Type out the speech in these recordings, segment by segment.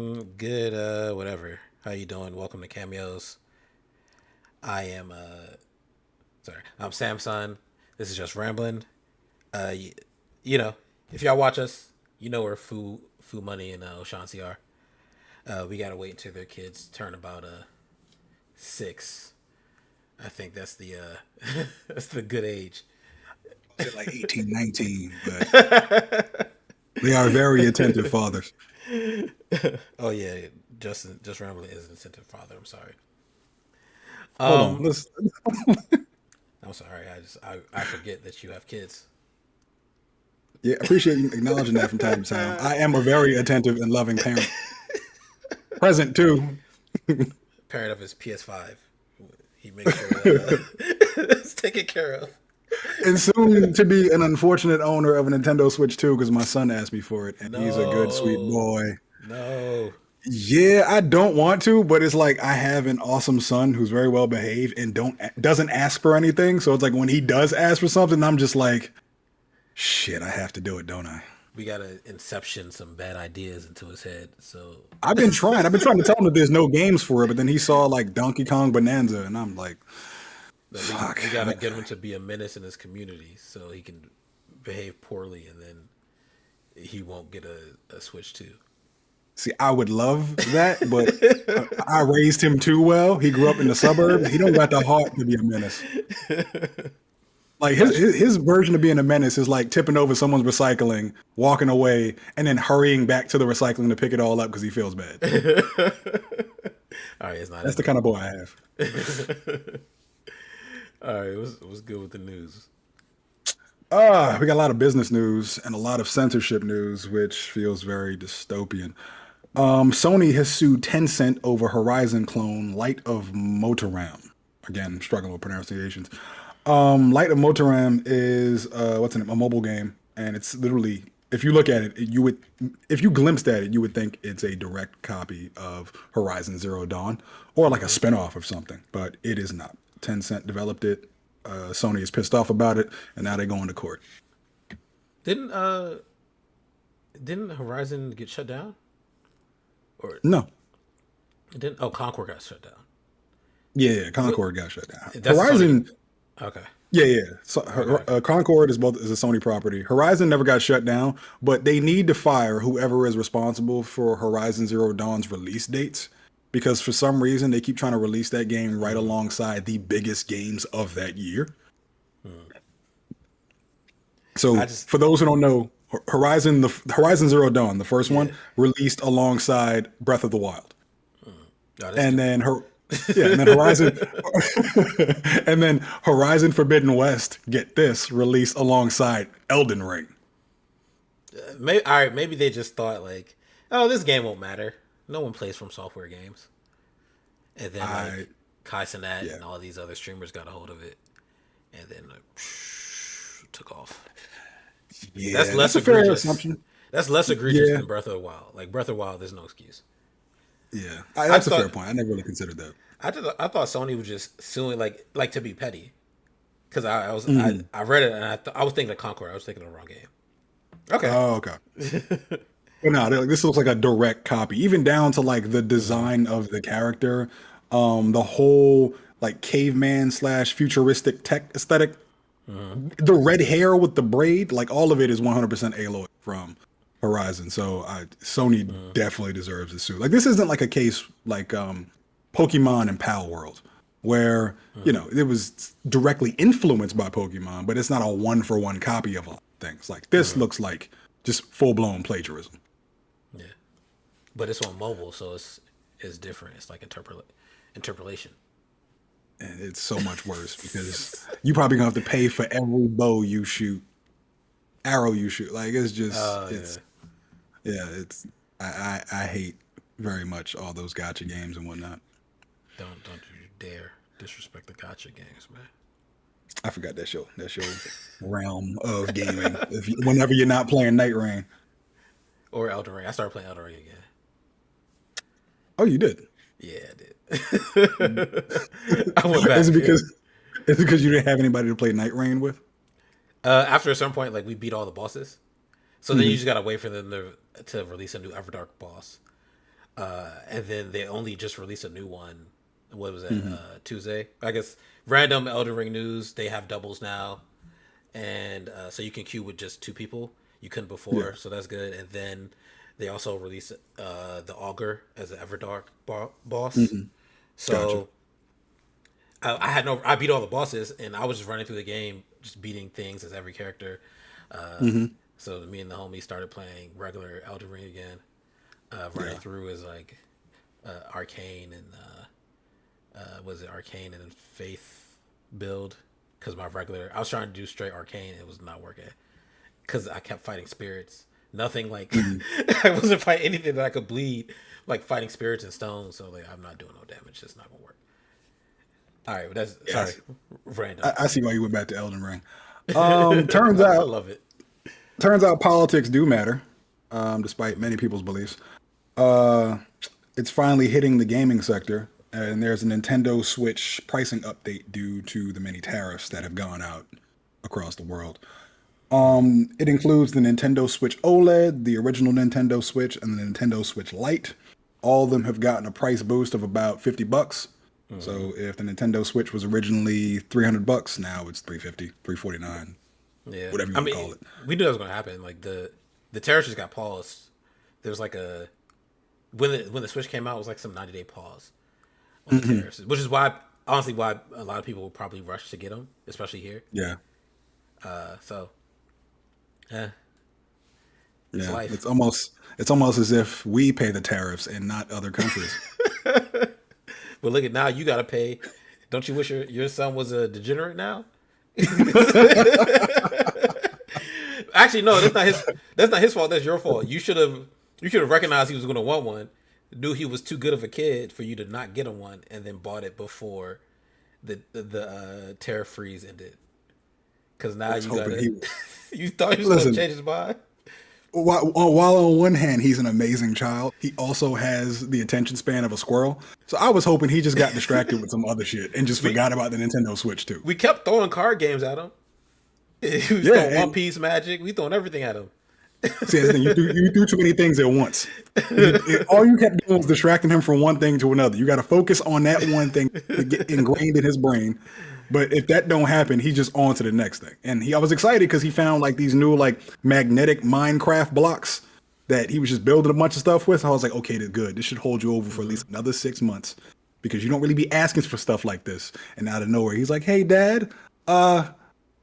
Good, whatever. How you doing? Welcome to Cameos. I am, sorry, I'm Samson. This is Just Rambling. Uh, y- you know, if y'all watch us, you know where Fu Money and Oshansi are. We gotta wait until their kids turn about 6. I think that's the that's the good age. Say like 18, 19, but they are very attentive fathers. Oh yeah, just Rambling is an incentive father. I'm sorry. Hold on. Um, Let's I'm sorry. I forget that you have kids. yeah, appreciate you acknowledging that from time to time. I am a very attentive and loving parent. Present too. Parent of his PS5. He makes sure that it's taken care of. And soon to be an unfortunate owner of a Nintendo Switch 2 because my son asked me for it and he's a good, sweet No, boy. no. Yeah, I don't want to, but it's like I have an awesome son who's very well behaved and doesn't ask for anything. So it's like when he does ask for something, I'm just like, shit, I have to do it, don't I? We gotta inception some bad ideas into his head. So I've been trying. I've been trying to tell him that there's no games for it, but then he saw like Donkey Kong Bonanza, and I'm like, that fuck. we gotta get him to be a menace in his community, so he can behave poorly, and then he won't get a Switch too. See, I would love that, but I raised him too well. He grew up in the suburbs. He don't got the heart to be a menace. Like his, That's his his version of being a menace is like tipping over someone's recycling, walking away, and then hurrying back to the recycling to pick it all up because he feels bad. all right. It's not That's as the kind of boy I have. all right. It was good with the news. We got a lot of business news and a lot of censorship news, which feels very dystopian. Sony has sued Tencent over Horizon clone Light of Motoram. Again, struggling with pronunciations. Light of Motoram is what's in it? A mobile game, and it's literally if you look at it, you would if you glimpsed at it, you would think it's a direct copy of Horizon Zero Dawn or like a Hmm. spinoff of something, but it is not. Tencent developed it. Sony is pissed off about it, and now they're going to court. Didn't didn't Horizon get shut down? Or No, it didn't? Oh, Concord got shut down. yeah, What? Concord got shut down. That's a Sony. Horizon, Okay. yeah. So, Okay. Okay. Concord is a Sony property. Horizon never got shut down, but they need to fire whoever is responsible for Horizon Zero Dawn's release dates because for some reason they keep trying to release that game right Hmm. alongside the biggest games of that year. Hmm. I So just for those who don't know, Horizon Zero Dawn, the first yeah. one, released alongside Breath of the Wild. Hmm. Oh, that's And then stupid. her yeah, and then Horizon and then Horizon Forbidden West, get this, released alongside Elden Ring. Maybe all right. Maybe they just thought like, oh, this game won't matter. No one plays from software games. And then I like Kai Cenat yeah. and all these other streamers got a hold of it, and then like, took off. That's Yeah, less that's a fair egregious. assumption. That's less egregious Yeah. than Breath of the Wild. Like Breath of the Wild, there's no excuse. Yeah. I That's a thought fair point. I never really considered that. I thought Sony was just suing like to be petty because Mhm. I read it and I was thinking of Concord. I was thinking of the wrong game. Okay. Oh, okay. But no, like, this looks like a direct copy, even down to like the Hmm. design of the character, the whole like caveman slash futuristic tech aesthetic. Hmm. The red hair with the braid, like all of it is 100% Aloy from Horizon. So Sony Hmm. definitely deserves a suit. Like this isn't like a case like Pokemon and Pal World where Hmm. it was directly influenced by Pokemon, but it's not a one for one copy of a lot of things. Like this Hmm. looks like just full blown plagiarism. Yeah, but it's on mobile, so it's different. It's like interpolation. And it's so much worse because you probably gonna have to pay for every bow you shoot, arrow you shoot. Like it's just Yeah. it's yeah, it's I hate very much all those gotcha games and whatnot. Don't you dare disrespect the gotcha games, man. I forgot that's your realm of gaming. Whenever you're not playing Night Rain. Or Elden Ring. I started playing Elden Ring again. Oh, you did. Yeah, I did. I went Is it back. because is it because you didn't have anybody to play Night Rain with? After a certain point, like we beat all the bosses, so then you Hmm. just gotta wait for them to release a new Everdark boss. and then they only just released a new one. What was that? Hmm. Tuesday, I guess. Random Elden Ring news. They have doubles now, and so you can queue with just two people. You couldn't Yeah. before, so that's good. And then they also released the Augur as an Everdark boss. Hmm. Gotcha. So I had no. I beat all the bosses, and I was just running through the game, just beating things as every character. Hmm. So me and the homies started playing regular Elden Ring again. Running Yeah. through is like Arcane and was it Arcane and Faith build? Because my regular, I was trying to do straight Arcane, and it was not working. Because I kept fighting spirits. Nothing like Hmm. I wasn't fighting anything that I could bleed, like fighting spirits and stones. So like I'm not doing no damage. It's not gonna work. All right, that's sorry, Yes. random. I see why you went back to Elden Ring. Turns I out, love it. politics do matter, despite many people's beliefs. Uh, it's finally hitting the gaming sector, and there's a Nintendo Switch pricing update due to the many tariffs that have gone out across the world. It includes the Nintendo Switch OLED, the original Nintendo Switch, and the Nintendo Switch Lite. All of them have gotten a price boost of about $50. Mm-hmm. So if the Nintendo Switch was originally $300, now it's 350, 349, Yeah, whatever you I want to call mean, it. we knew that was gonna happen. Like the tariffs just got paused. There was like a when the Switch came out, it was like some 90-day pause on the Hmm. tariffs, which is why honestly why a lot of people will probably rush to get them, especially here. Yeah, So, yeah, it's yeah. life. It's almost as if we pay the tariffs and not other countries. But look at now, you gotta pay. Don't you wish your son was a degenerate now? Actually, no, that's not his. That's not his fault. That's your fault. You should have recognized he was going to want one. Knew he was too good of a kid for you to not get him one, and then bought it before the tariff freeze ended. Because I now was you hoping gotta. he would. You thought he was going to Listen, change his mind. while on one hand he's an amazing child, he also has the attention span of a squirrel. So I was hoping he just got distracted with some other shit and just we forgot about the Nintendo Switch too. we kept throwing card games at him. He was Yeah, throwing One and Piece Magic. We throwing everything at him. see, that's the thing. You do too many things at once. All you kept doing was distracting him from one thing to another. You got to focus on that one thing to get ingrained in his brain. But if that don't happen, he's just on to the next thing. And I was excited because he found like these new like magnetic Minecraft blocks that he was just building a bunch of stuff with. I was like, okay, that's good. This should hold you over for at Mm-hmm. least another 6 months because you don't really be asking for stuff like this. And out of nowhere, he's like, hey, Dad, uh,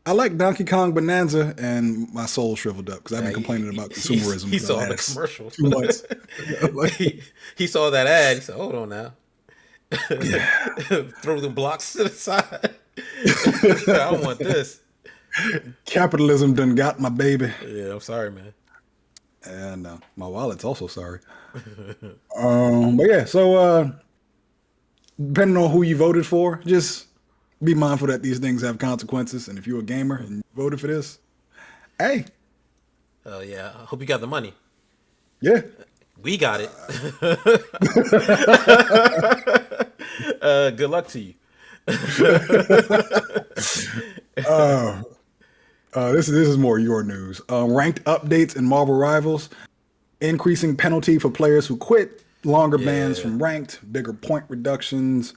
I like Donkey Kong Bonanza, and my soul shriveled up because I've been complaining about consumerism He for the saw the last commercial. 2 months. Like, He saw that ad. He said, "Hold on now." yeah. Throw them blocks to the side. I want this. Capitalism done got my baby. Yeah, I'm sorry, man. And my wallet's also sorry. But yeah, so depending on who you voted for, just be mindful that these things have consequences. And if you're a gamer and you voted for this, hey, Oh yeah. I hope you got the money. yeah. We got it. Good luck to you. Uh, this is more your news. Ranked updates in Marvel Rivals, increasing penalty for players who quit, longer bans Yeah. from ranked, bigger point reductions.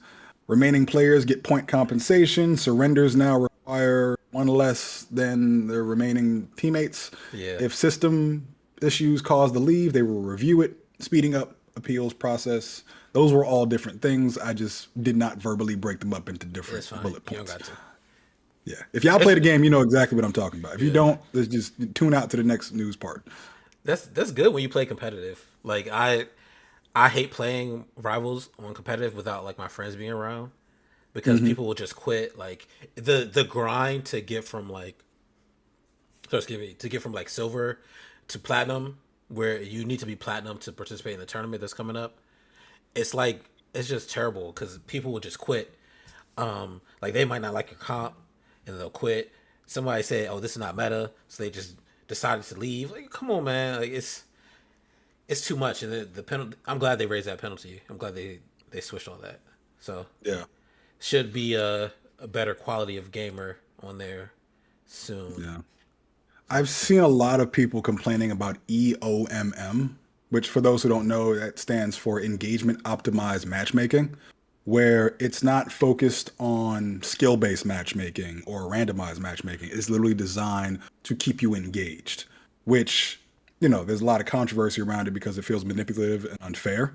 Remaining players get point compensation. Surrenders now require one less than their remaining teammates. Yeah. If system issues cause the leave, they will review it, speeding up appeals process. Those were all different things. I just did not verbally break them up into It's different fine. bullet You don't points. got to. Yeah. If y'all play It's the game, you know exactly what I'm talking about. If you yeah. don't, let's just tune out to the next news part. That's good when you play competitive. Like I hate playing rivals on competitive without like my friends being around because Hmm. people will just quit. Like the grind to get from like so excuse me to get from like silver to platinum, where you need to be platinum to participate in the tournament that's coming up. It's like it's just terrible because people will just quit. Like they might not like your comp and they'll quit. Somebody said, "Oh, this is not meta," so they just decided to leave. Like, come on, man! Like it's too much, and the penalty. I'm glad they raised that penalty. I'm glad they switched all that. So Yeah. should be a better quality of gamer on there soon. Yeah. I've seen a lot of people complaining about EOMM. which for those who don't know, that stands for engagement optimized matchmaking, where it's not focused on skill based matchmaking or randomized matchmaking. It's literally designed to keep you engaged, which, there's a lot of controversy around it because it feels manipulative and unfair.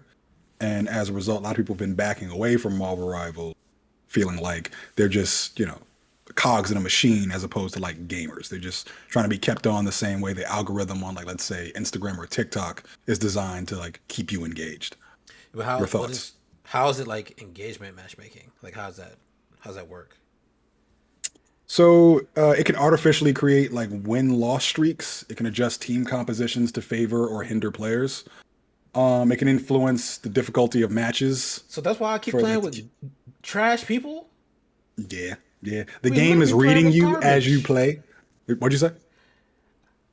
And as a result, a lot of people have been backing away from Marvel Rivals, feeling like they're just, cogs in a machine as opposed to like gamers. They're just trying to be kept on the same way the algorithm on, like, let's say Instagram or TikTok is designed to like keep you engaged. But Your thoughts? how is it like engagement matchmaking? Like how's that work? So it can artificially create like win-loss streaks. It can adjust team compositions to favor or hinder players. It can influence the difficulty of matches So that's why I keep for the playing with trash people. yeah, yeah. The We game is literally playing reading with you as you garbage. play. What'd you say?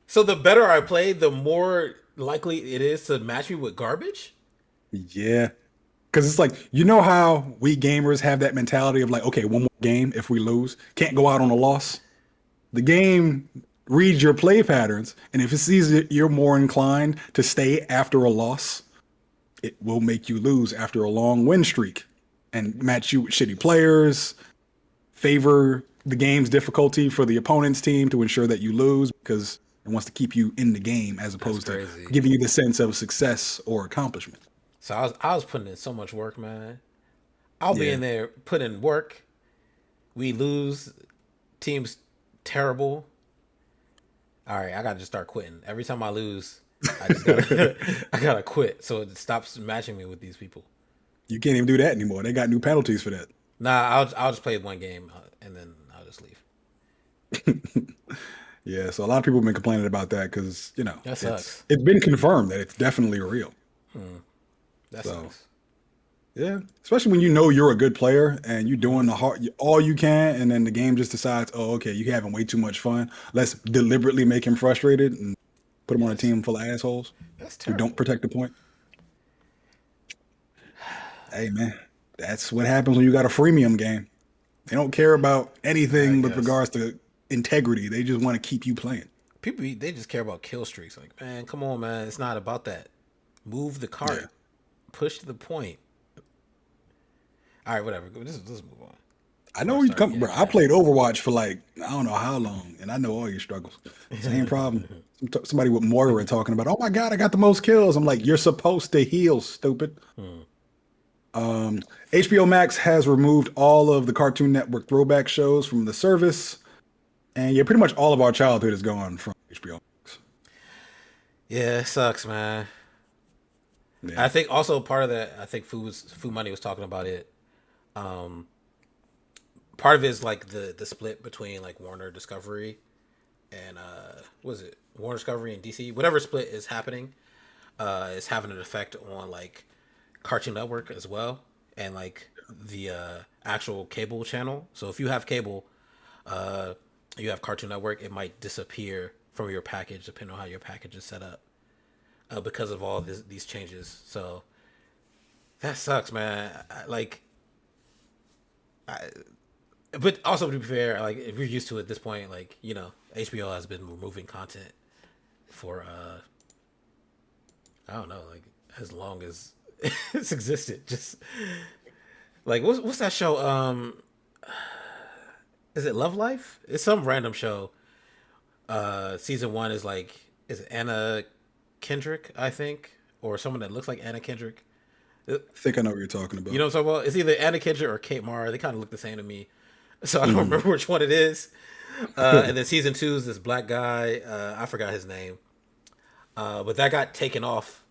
So the better I play, the more likely it is to match me with garbage. Yeah. Because it's like, you know how we gamers have that mentality of like, okay, one more game. If we lose, can't go out on a loss. The game reads your play patterns, and if it sees that you're more inclined to stay after a loss, it will make you lose after a long win streak and match you with shitty players, favor the game's difficulty for the opponent's team to ensure that you lose because it wants to keep you in the game as That's opposed to crazy. giving you the sense of success or accomplishment. So I was putting in so much work, man. I'll be Yeah. in there putting in work. We lose. Team's terrible. All right, I gotta just start quitting. Every time I lose, I just gotta I gotta quit so it stops matching me with these people. You can't even do that anymore. They got new penalties for that. Nah, I'll just play one game and then I'll just leave. Yeah, so a lot of people have been complaining about that because That it's sucks. it's been confirmed that it's definitely real. That So sucks. yeah, especially when you know you're a good player and you're doing Hmm. the hard all you can, and then the game just decides, oh, okay, you having way too much fun. Let's deliberately make him frustrated and put him on a Yes, team full of assholes that's who don't terrible. protect the point. Hey man, that's what happens when you got a freemium game. They don't care about I anything with guess regards to integrity. They just want to keep you playing. they just care about kill streaks. Like, man, come on, man. It's not about that. Move the Yeah. cart. Push to the point. All right, whatever. Let's move on I before know I where you start come, bro. getting I mad. played Overwatch for like I don't know how long, and I know all your struggles. Same problem. Somebody with Moira talking about, oh my god, I got the most kills. I'm like, you're supposed to heal, stupid. Hmm. HBO Max has removed all of the Cartoon Network throwback shows from the service, and yeah, pretty much all of our childhood is gone from HBO Max. Yeah, it sucks, man. Yeah, I think also part of that. I think Food Money was talking about it. Part of it is like the split between like Warner Discovery and what is it Warner Discovery and DC. Whatever split is happening, is having an effect on like Cartoon Network as well, and like the actual cable channel. So if you have cable, you have Cartoon Network, it might disappear from your package depending on how your package is set up, because of all these changes. So that sucks, man. But also to be fair, like if you're used to it at this point, like HBO has been removing content for I don't know, like as long as it's existed. Just like what's that show? Is it Love Life? It's some random show. Season one is it Anna Kendrick, I think, or someone that looks like Anna Kendrick. I think I know what you're talking You about. know what I'm talking about? It's either Anna Kendrick or Kate Mara. They kind of look the same to me, so I don't Mhm. remember which one it is. And then season two is this black guy. I forgot his name, but that got taken off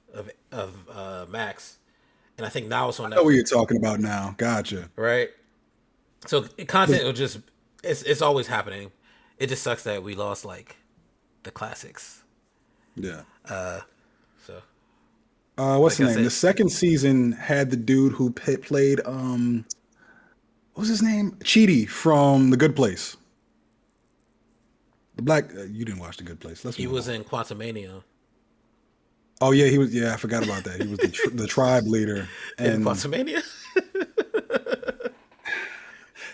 of Max, and I think now it's I on know what you're Netflix. talking about now. Gotcha. Right? So content will just it's always happening. It just sucks that we lost like the classics. Yeah. So What's like the I name? The said, second season had the dude who played what was his name? Cheaty from The Good Place. The black. You didn't watch The Good Place. Let's he move was on. in Quantumania. Oh yeah, he was. Yeah, I forgot about that. He was the tribe leader, In and Quantumania?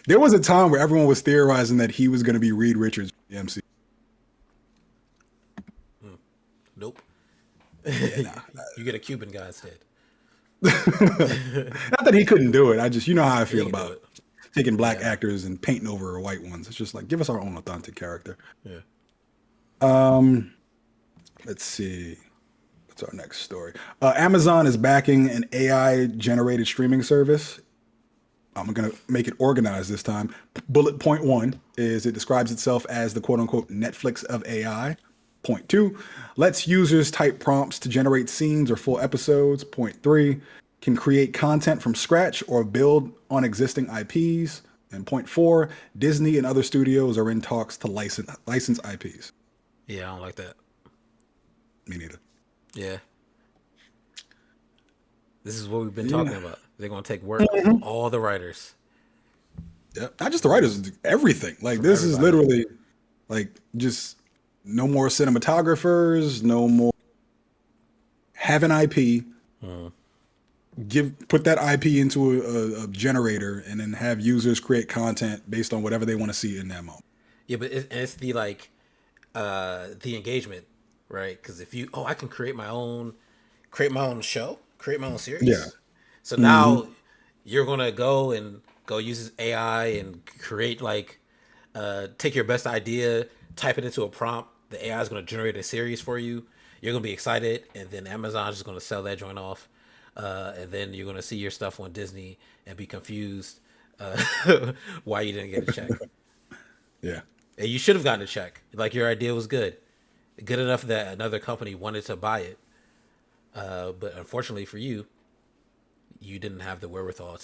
there was a time where everyone was theorizing that he was going to be Reed Richards for the MC. Nope. Yeah, nah. You get a Cuban guy instead. Not that he couldn't do it. I just, you know how I He feel can do about it. taking black Yeah. actors and painting over white ones. It's just like, give us our own authentic character. Yeah. Um, let's see. What's our next story? Amazon is backing an AI generated streaming service. I'm going to make it organized this time. Bullet point one is it describes itself as the quote unquote Netflix of AI. Point two lets users type prompts to generate scenes or full episodes. Point three can create content from scratch or build on existing IPs. And point four, Disney and other studios are in talks to license IPs. Yeah, I don't like that. Me neither. Yeah. This is what we've been Yeah. talking about. They're gonna take work from all the writers, Yeah. Not just the writers, everything. Like from this is everybody. literally like just no more cinematographers, no more have an IP, put that IP into a generator, and then have users create content based on whatever they want to see in that moment. Yeah, but it's the like the engagement, right? Because if you, oh, I can create my own show, create my own Yeah. series. So Hmm. now you're gonna go use this AI and create like take your best idea, type it into a prompt. The AI is gonna generate a series for you. You're gonna be excited, and then Amazon's just gonna sell that joint off, and then you're gonna see your stuff on Disney and be confused why you didn't get a check. Yeah. And you should have gotten a check. Like your idea was good enough that another company wanted to buy it. But unfortunately for you, you didn't have the wherewithal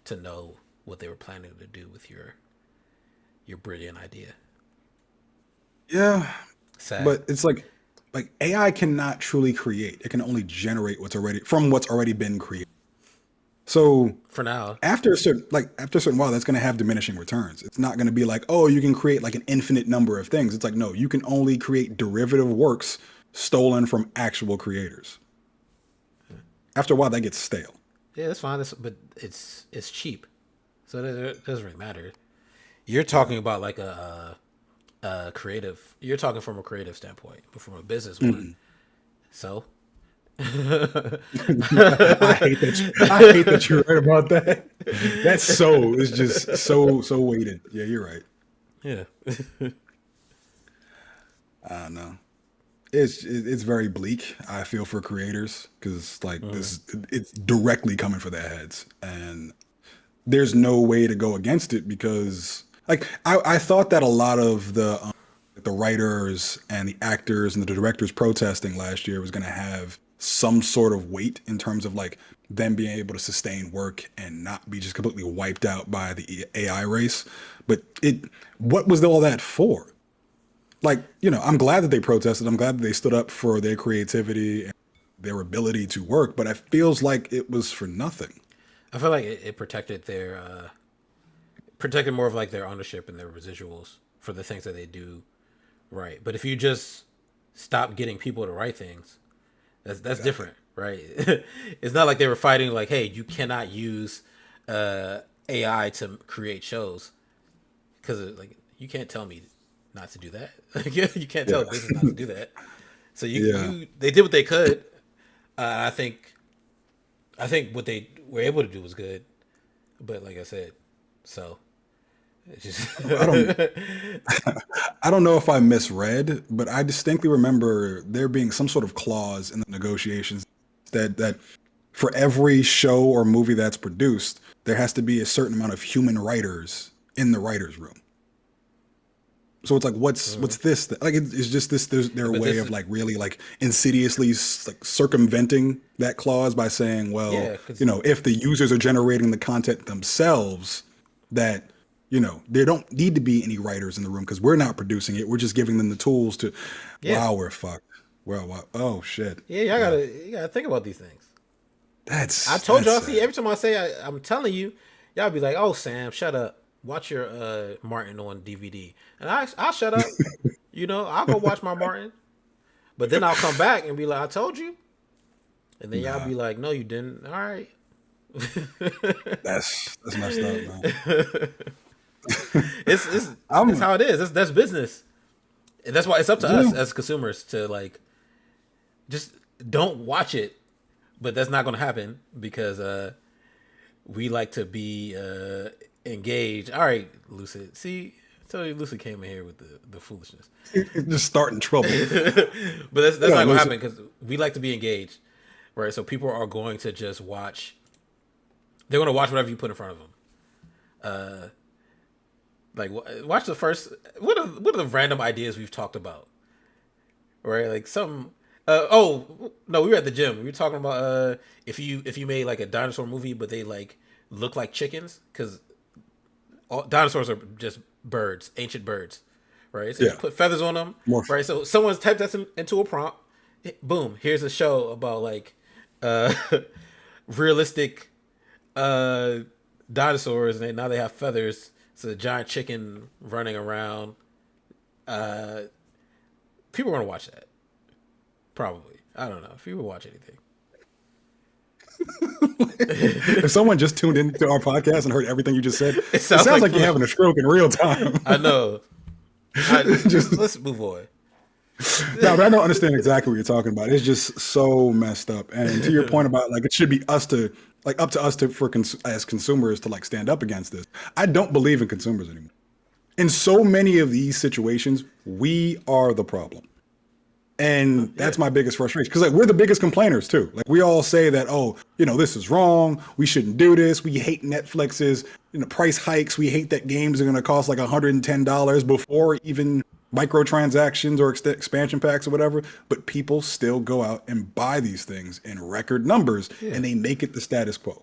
to know what they were planning to do with your brilliant idea. Yeah. Sad. But it's like AI cannot truly create. It can only generate what's already been created. So For now. after a certain while, that's going to have diminishing returns. It's not going to be like, oh, you can create like an infinite number of things. It's like, no, you can only create derivative works stolen from actual creators. After a while, that gets stale. Yeah, that's fine. But it's cheap, so it doesn't really matter. You're Yeah. talking about like a creative. You're talking from a creative standpoint, but from a business one. Mm. So I hate that you're right about that. That's so it's just so weighted. Yeah, you're right. yeah, I don't know. It's very bleak. I feel for creators because like this, it's directly coming for their heads, and there's no way to go against it because like I thought that a lot of the writers and the actors and the directors protesting last year was going to have some sort of weight in terms of like them being able to sustain work and not be just completely wiped out by the AI race. But it what was all that for? Like, I'm glad that they protested. I'm glad that they stood up for their creativity and their ability to work, but it feels like it was for nothing. I feel like it protected their protected more of like their ownership and their residuals for the things that they do right. But if you just stop getting people to write things, that's Exactly. different, right? It's not like they were fighting like, hey, you cannot use AI to create shows because like you can't tell me not to do that. Like, you can't tell Yeah. a business not to do that. So Yeah. you they did what they could. I think what they were able to do was good, but like I said, so it's I don't just I don't know if I misread, but I distinctly remember there being some sort of clause in the negotiations that for every show or movie that's produced, there has to be a certain amount of human writers in the writers' room. So it's like, what's this? Like it's just this. There's their but way this of is like really like insidiously like circumventing that clause by saying, well, yeah, because if the users are generating the content themselves, that there don't need to be any writers in the room because we're not producing it. We're just giving them the tools to. yeah, Wow, we're fucked. Well, wow. Oh shit. yeah, y'all Yeah, gotta think about these things. I told that's y'all. See, sad. every time I say I'm telling you, y'all be like, "Oh, Sam, shut up. Watch your Martin on DVD." And I'll shut up. I'll go watch my Martin. But then I'll come back and be like, "I told you." And then y'all Nah, be like, "No, you didn't." All right. that's messed up, man. It's I'm how it is. That's business, and that's why it's up to yeah. us as consumers to like just don't watch it but that's not going to happen because we like to be engaged. All right, Lucid. See, I told you Lucid came in here with the foolishness. Just starting trouble. But that's No, not going to listen. happen because we like to be engaged, right? So people are going to just watch. They're going to watch whatever you put in front of them. Like watch the first. What are the random ideas we've talked about? Right, like some. Oh no, we were at the gym. We were talking about if you made like a dinosaur movie, but they like look like chickens because dinosaurs are just birds, ancient birds, right? So you Yeah, put feathers on them, more. right? So someone's typed that into a prompt. Boom! Here's a show about like uh, realistic uh, dinosaurs, and now they have feathers. It's a giant chicken running around. Uh, People are gonna watch that, probably. I don't know if people watch anything. If someone just tuned into our podcast and heard everything you just said, It it sounds sounds like like you're having a foolishness. stroke in real time. I know. Just Let's move on. no, but I don't understand exactly what you're talking about. It's just so messed up. And to your point about like it should be us to like up to us to as consumers to like stand up against this. I don't believe in consumers anymore. In so many of these situations, we are the problem. And Yeah, that's my biggest frustration because like we're the biggest complainers too. Like we all say that, oh, this is wrong. We shouldn't do this. We hate Netflix's price hikes. We hate that games are going to cost like $110 before even microtransactions or expansion packs or whatever. But people still go out and buy these things in record numbers, yeah. and they make it the status quo.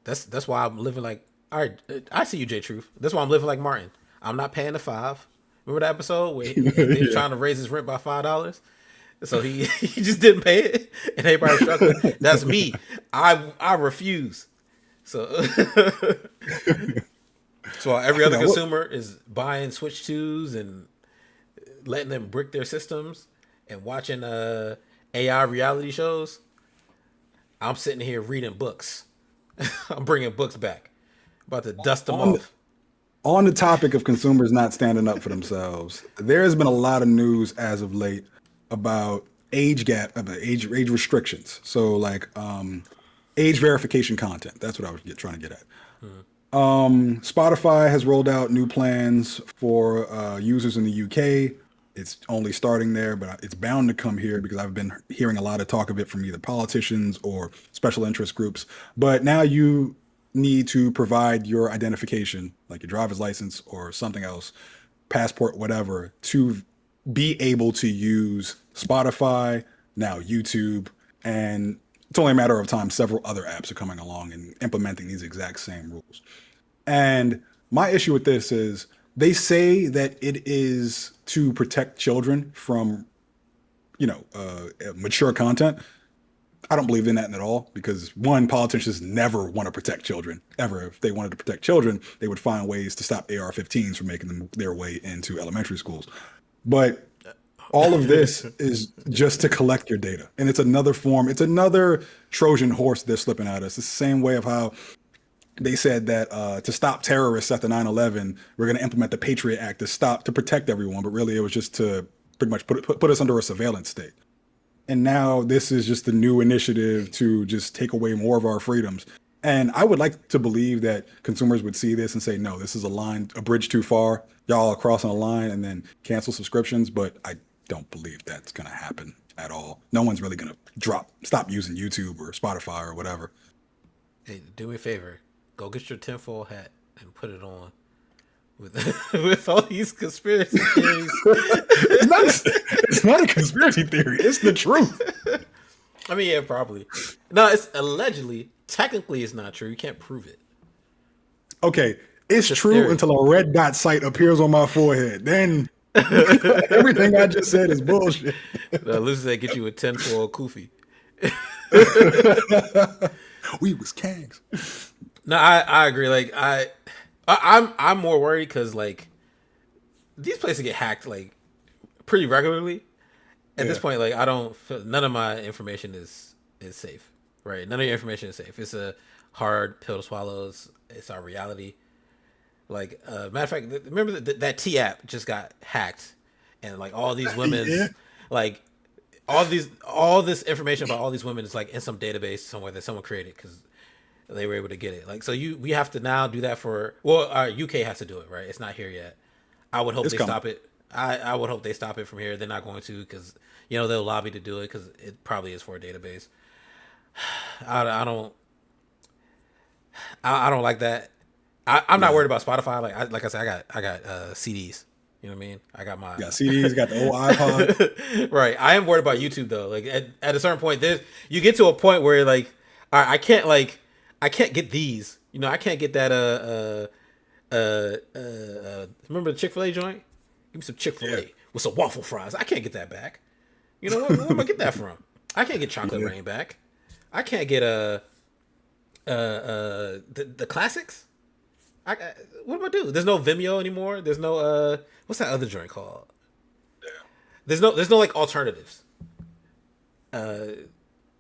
That's why I'm living like. All right, I see you, J Truth. That's why I'm living like Martin. I'm not paying the five. Remember that episode where they was Yeah. trying to raise his rent by $5, so he he just didn't pay it, and everybody was struggling. That's me. I refuse. So so while I every other forgot what. consumer is buying Switch twos and letting them brick their systems and watching AI reality shows, I'm sitting here reading books. I'm bringing books back. About to dust them On off. on the topic of consumers not standing up for themselves, there has been a lot of news as of late about about age restrictions. So like age verification content. That's what I was trying to get at. Spotify has rolled out new plans for users in the UK. It's only starting there, but it's bound to come here because I've been hearing a lot of talk of it from either politicians or special interest groups. But now you need to provide your identification, like your driver's license or something else, passport, whatever, to be able to use Spotify, now YouTube, and it's only a matter of time. Several other apps are coming along and implementing these exact same rules. And my issue with this is they say that it is to protect children from, mature content. I don't believe in that at all because one, politicians never want to protect children ever. If they wanted to protect children, they would find ways to stop AR-15s from making them their way into elementary schools. But all of this is just to collect your data, and it's another form. It's another Trojan horse they're slipping at us. It's the same way of how they said that to stop terrorists after 9/11, we're going to implement the Patriot Act to protect everyone, but really it was just to pretty much put us under a surveillance state. And now this is just a new initiative to just take away more of our freedoms. And I would like to believe that consumers would see this and say, no, this is a bridge too far. Y'all are crossing a line and then cancel subscriptions. But I don't believe that's going to happen at all. No one's really going to stop using YouTube or Spotify or whatever. Hey, do me a favor. Go get your tinfoil hat and put it on with with all these conspiracy theories. It's not a conspiracy theory. It's the truth. I mean, yeah, probably. No, it's allegedly. Technically, it's not true. You can't prove it. Okay, it's It's a true theory. until a red dot sight appears on my forehead. Then everything I just said is bullshit. Lucy said, "Get you a tinfoil kufi." We was kangs. No, I agree. Like I'm more worried because like these places get hacked like pretty regularly. At this Yeah. point, like I don't. None of my information is safe. Right. None of your information is safe. It's a hard pill to swallow. It's our reality. Like matter of fact, remember that T app just got hacked, and like all these Yeah. women's like all this information about all these women is like in some database somewhere that someone created because they were able to get it. Like so, we have to now do that for UK has to do it, right? It's not here yet. I would hope It's they coming. stop it. I would hope they stop it from here. They're not going to because they'll lobby to do it because it probably is for a database. I don't I don't like that. I'm not Yeah. worried about Spotify. Like I said, I got CDs. You know what I mean? I got my Got CDs, got the old iPod. right. I am worried about YouTube though. Like at a certain point, there's you get to a point where like, all right, I can't get these. I can't get that. Remember the Chick-fil-A joint? Give me some Yeah. Chick-fil-A with some waffle fries. I can't get that back. Where am I get that from? I can't get chocolate Yeah. rain back. I can't get the classics. What do I do? There's no Vimeo anymore. There's no what's that other joint called? There's no like alternatives. It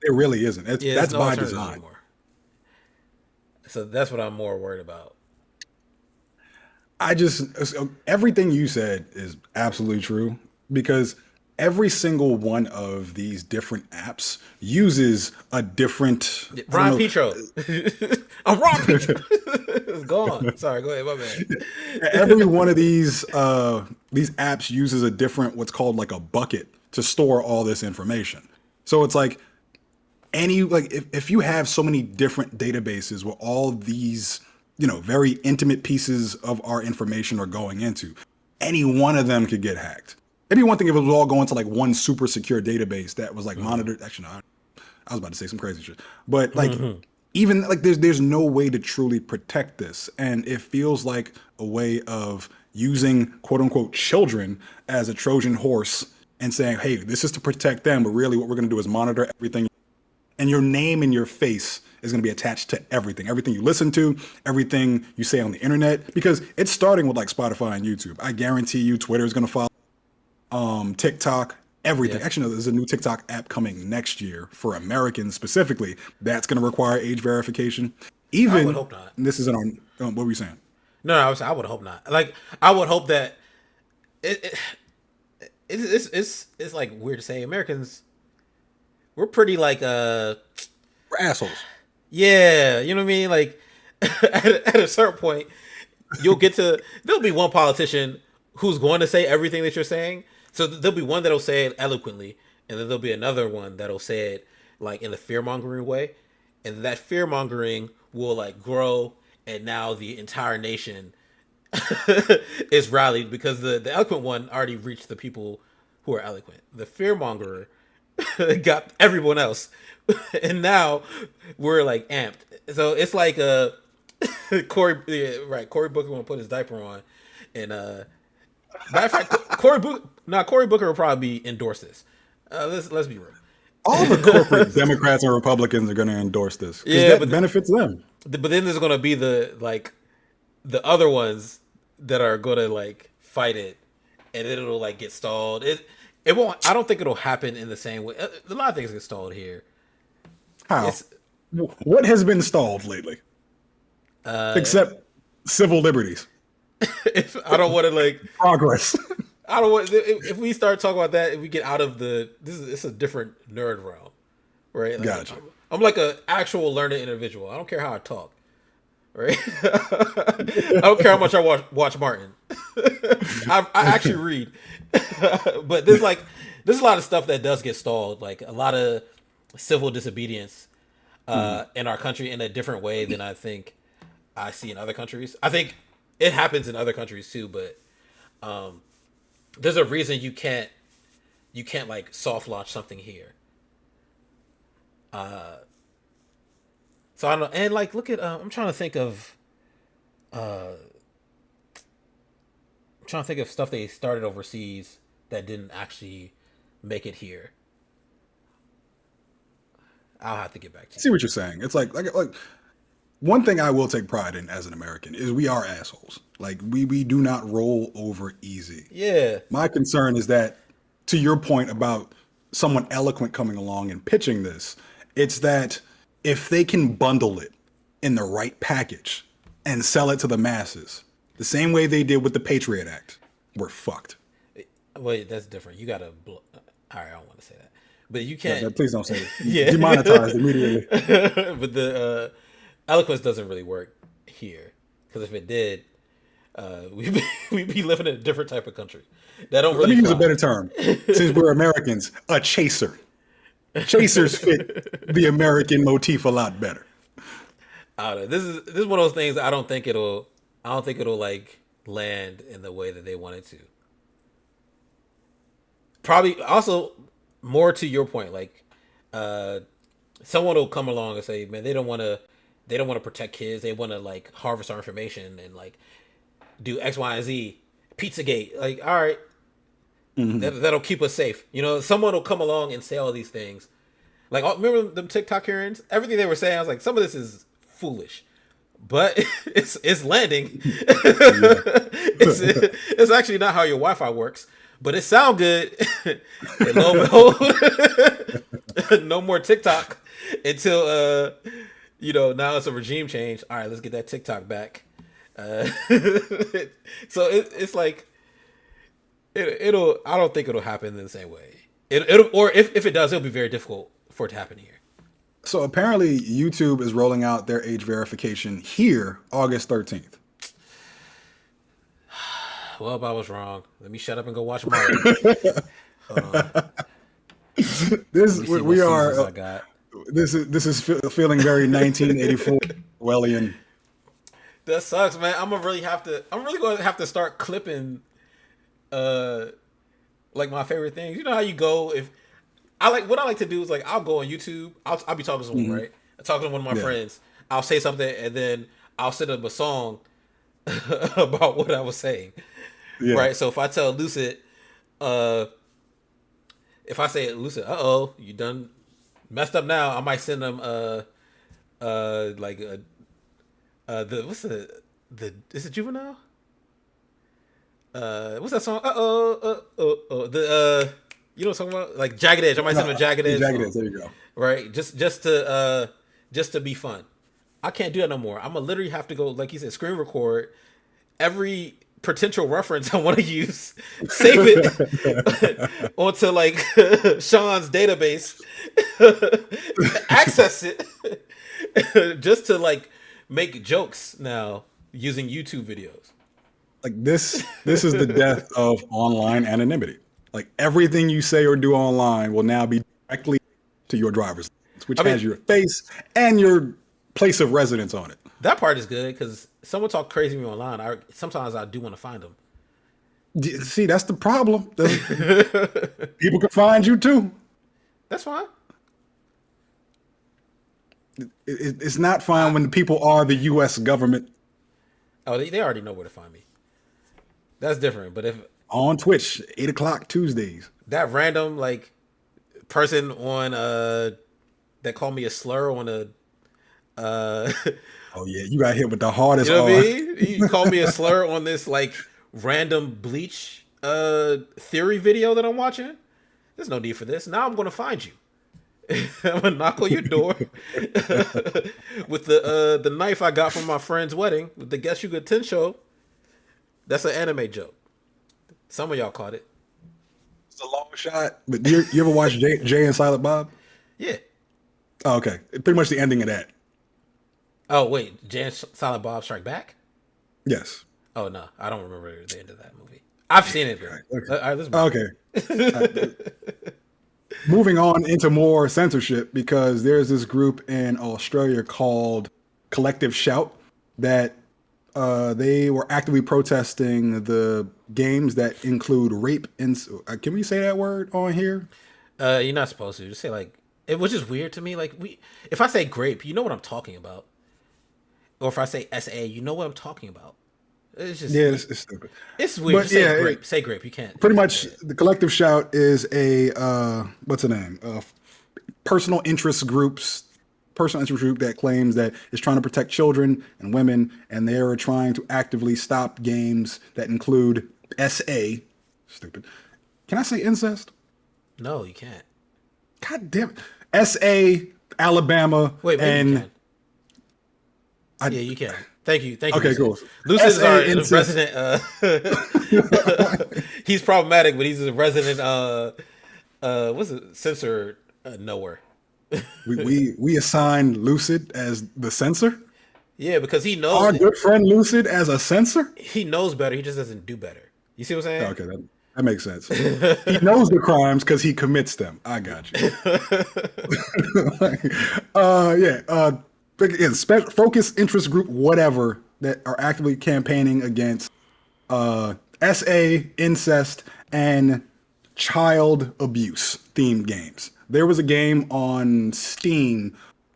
really isn't. Yeah, there's That's no by alternatives design. anymore. So that's what I'm more worried about. I just everything you said is absolutely true because every single one of these different apps uses a different, I don't Ron know, Petro. I'm Ron Petro. It's gone. Sorry, go ahead, my bad. every one of these apps uses a different what's called like a bucket to store all this information. So it's like if you have so many different databases where all these very intimate pieces of our information are going into, any one of them could get hacked. It'd be one thing if it was all going to like one super secure database that was like monitored. Actually, no, I was about to say some crazy shit, but like even like there's no way to truly protect this, and it feels like a way of using quote unquote children as a Trojan horse and saying, hey, this is to protect them, but really what we're going to do is monitor everything, and your name and your face is going to be attached to everything you listen to, everything you say on the internet, because it's starting with like Spotify and YouTube. I guarantee you Twitter is going to follow, TikTok, everything. Yeah, Actually, no, there's a new TikTok app coming next year for Americans specifically. That's going to require age verification. I would Even hope not. this isn't on. What were you saying? No, I would hope not. Like I would hope that it, it it's like weird to say. Americans, we're pretty like We're assholes. yeah, you know what I mean? Like at a certain point, there'll be one politician who's going to say everything that you're saying. So there'll be one that'll say it eloquently, and then there'll be another one that'll say it like in the fear mongering way, and that fear mongering will like grow, and now the entire nation is rallied because the eloquent one already reached the people who are eloquent. The fear mongerer got everyone else, and now we're like amped. So it's like Cory, yeah, right? Cory Booker want to put his diaper on, and matter of fact, Cory Booker will probably endorse this. Let's be real. All the corporate Democrats and Republicans are going to endorse this because Yeah, that benefits them. but then there's gonna be the other ones that are gonna like fight it, and it'll like get stalled. It won't. I don't think it'll happen in the same way. A lot of things get stalled here. How? It's What has been stalled lately, except civil liberties, if I don't want to like progress? I don't want if we start talking about that, if we get out of it's a different nerd realm, right? Like Gotcha. I'm like a actual learned individual. I don't care how I talk, right? I don't care how much I watch Martin. I actually read, but there's a lot of stuff that does get stalled, like a lot of civil disobedience in our country in a different way than I think I see in other countries. I think it happens in other countries too, but there's a reason you can't like soft launch something here. So I don't know, and like look at I'm trying to think of stuff they started overseas that didn't actually make it here. I'll have to get back I to see what you're saying. It's like one thing I will take pride in as an American is we are assholes. Like we do not roll over easy. you. Yeah, My concern is that, to your point about someone eloquent coming along and pitching this, it's that if they can bundle it in the right package and sell it to the masses, the same way they did with the Patriot Act, we're fucked. wait, that's different. You gotta. All right, I don't want to say that, but you can't. Please don't say it. Yeah, Demonetized immediately. but the eloquence doesn't really work here because if it did, we'd be living in a different type of country that don't Let really me use a fly. better term. Since we're Americans, a chaser. Chasers fit the American motif a lot better. I don't know. This is one of those things. I don't think it'll like land in the way that they want it to. Probably also more to your point, like uh, someone will come along and say, man, they don't want to protect kids. They want to like harvest our information and like do X, Y, and Z. Pizzagate, like all right, Hmm. that'll keep us safe. You know, someone will come along and say all these things. Like remember them TikTok hearings? Everything they were saying, I was like, some of this is foolish, but it's landing. Yeah. It's actually not how your Wi-Fi works, but it sound good. And lo and behold, no more TikTok until now it's a regime change. All right, let's get that TikTok back. So it's like it'll. I don't think it'll happen in the same way. It'll or if it does, it'll be very difficult for it to happen here. So apparently, YouTube is rolling out their age verification here, August 13th. Well, I was wrong. Let me shut up and go watch Mario. Hold on. Let This me see what we seasons are. I got. This is feeling very 1984 Orwellian. That sucks, man. I'm really going to have to start clipping, uh, like my favorite things. You know how you go if what I like to do is like I'll go on YouTube. I'll be talking to someone, Hmm. right? I'm talking to one of my Yeah, friends. I'll say something and then I'll send up a song about what I was saying, yeah. right? So if I tell Lucid, uh, if I say Lucid, you done messed up now, I might send them like the what's the is it Juvenile? What's that song? The you know what I'm talking about? Like Jagged Edge. I might send them a Jagged Edge Jagged song, Edge. There you go. right? Just to be fun. I can't do that no more. I'm gonna literally have to go, like you said, screen record every potential reference I want to use, save it onto like Sean's database, access it, just to like make jokes now using YouTube videos. Like this is the death of online anonymity. Like everything you say or do online will now be directly to your driver's license, which I mean, has your face and your place of residence on it. that part is good because someone talk crazy to me online. Sometimes I do want to find them. See, that's the problem. People can find you too. That's fine. It's not fine I, when the people are the U.S. government oh, they already know where to find me. That's different. But if on Twitch, 8 o'clock Tuesdays. that random like person on that called me a slur on a uh Oh yeah, you got hit with the hardest you know what I R. mean? You called me a slur on this like random bleach theory video that I'm watching. There's no need for this. Now I'm gonna find you. I'm gonna knock on your door with the knife I got from my friend's wedding with the Guess You Good 10 show. That's an anime joke. Some of y'all caught it. It's a long shot. But you ever watch Jay and Silent Bob? Yeah. Oh, okay. Pretty much the ending of that. Oh wait, Jan Silent Bob Strike Back? Yes. Oh no, I don't remember the end of that movie. I've seen it though. Okay. All right, let's move Okay. Moving on into more censorship because there's this group in Australia called Collective Shout that they were actively protesting the games that include rape. And can we say that word on here? You're not supposed to. Just say like it was just weird to me. Like if I say grape, you know what I'm talking about. Or if I say SA, you know what I'm talking about. It's just Yeah, it's stupid. it's weird. But Just say yeah, grape. Say grape. You pretty can't say much it. the Collective Shout is a what's the name? Personal interest groups, personal interest group that claims that is trying to protect children and women, and they are trying to actively stop games that include SA. Stupid. Can I say incest? No, you can't. God damn it. SA, Alabama, Wait, maybe you and can. I. Yeah, you can. Thank you, Okay, Lucid. cool. Lucid is our SA incest. resident. He's problematic, but he's a resident What's it? Censor nowhere. We assigned Lucid as the censor. Yeah, because Our good friend Lucid as a censor. he knows better. He just doesn't do better. You see what I'm Okay, that makes sense. He knows the crimes because he commits them. I got you. saying? Yeah. Again, focus interest group, whatever, that are actively campaigning against SA, incest, and child abuse themed games. There was a game on Steam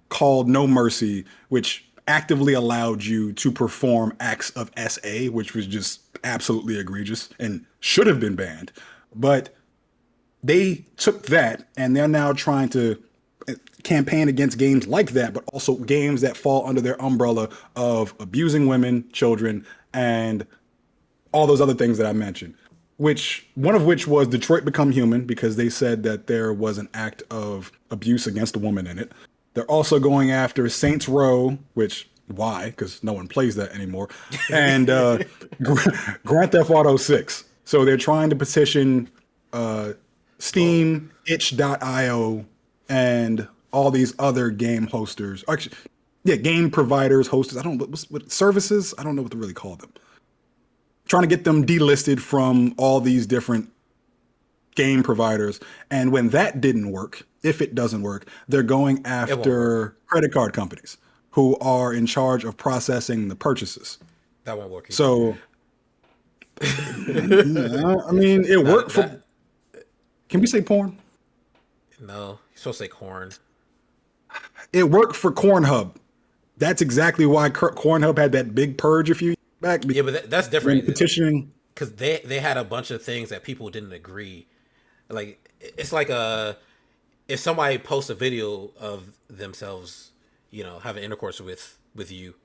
called No Mercy, which actively allowed you to perform acts of SA, which was just absolutely egregious and should have been banned. But they took that and they're now trying to campaign against games like that, but also games that fall under their umbrella of abusing women, children, and all those other things that I mentioned. Which one of which was Detroit Become Human because they said that there was an act of abuse against a woman in it. They're also going after Saints Row, which why? Because no one plays that anymore, and Grand Theft Auto 6. So they're trying to petition uh, Whoa. Steam, itch.io, and all these other game hosters. Actually, yeah, game providers, hosters. I don't know what services. I don't know what to really call them. Trying to get them delisted from all these different game providers. And when that didn't work, if it doesn't work, they're going It won't work. after credit card companies who are in charge of processing the purchases. That won't work either. So, I mean, it worked Not for. that. Can we say porn? No, you're supposed to say corn. It worked for Cornhub. That's exactly why Cornhub had that big purge a few years back Yeah, but that's when different petitioning. because they had a bunch of things that people didn't agree. Like it's like if somebody posts a video of themselves, having intercourse with you,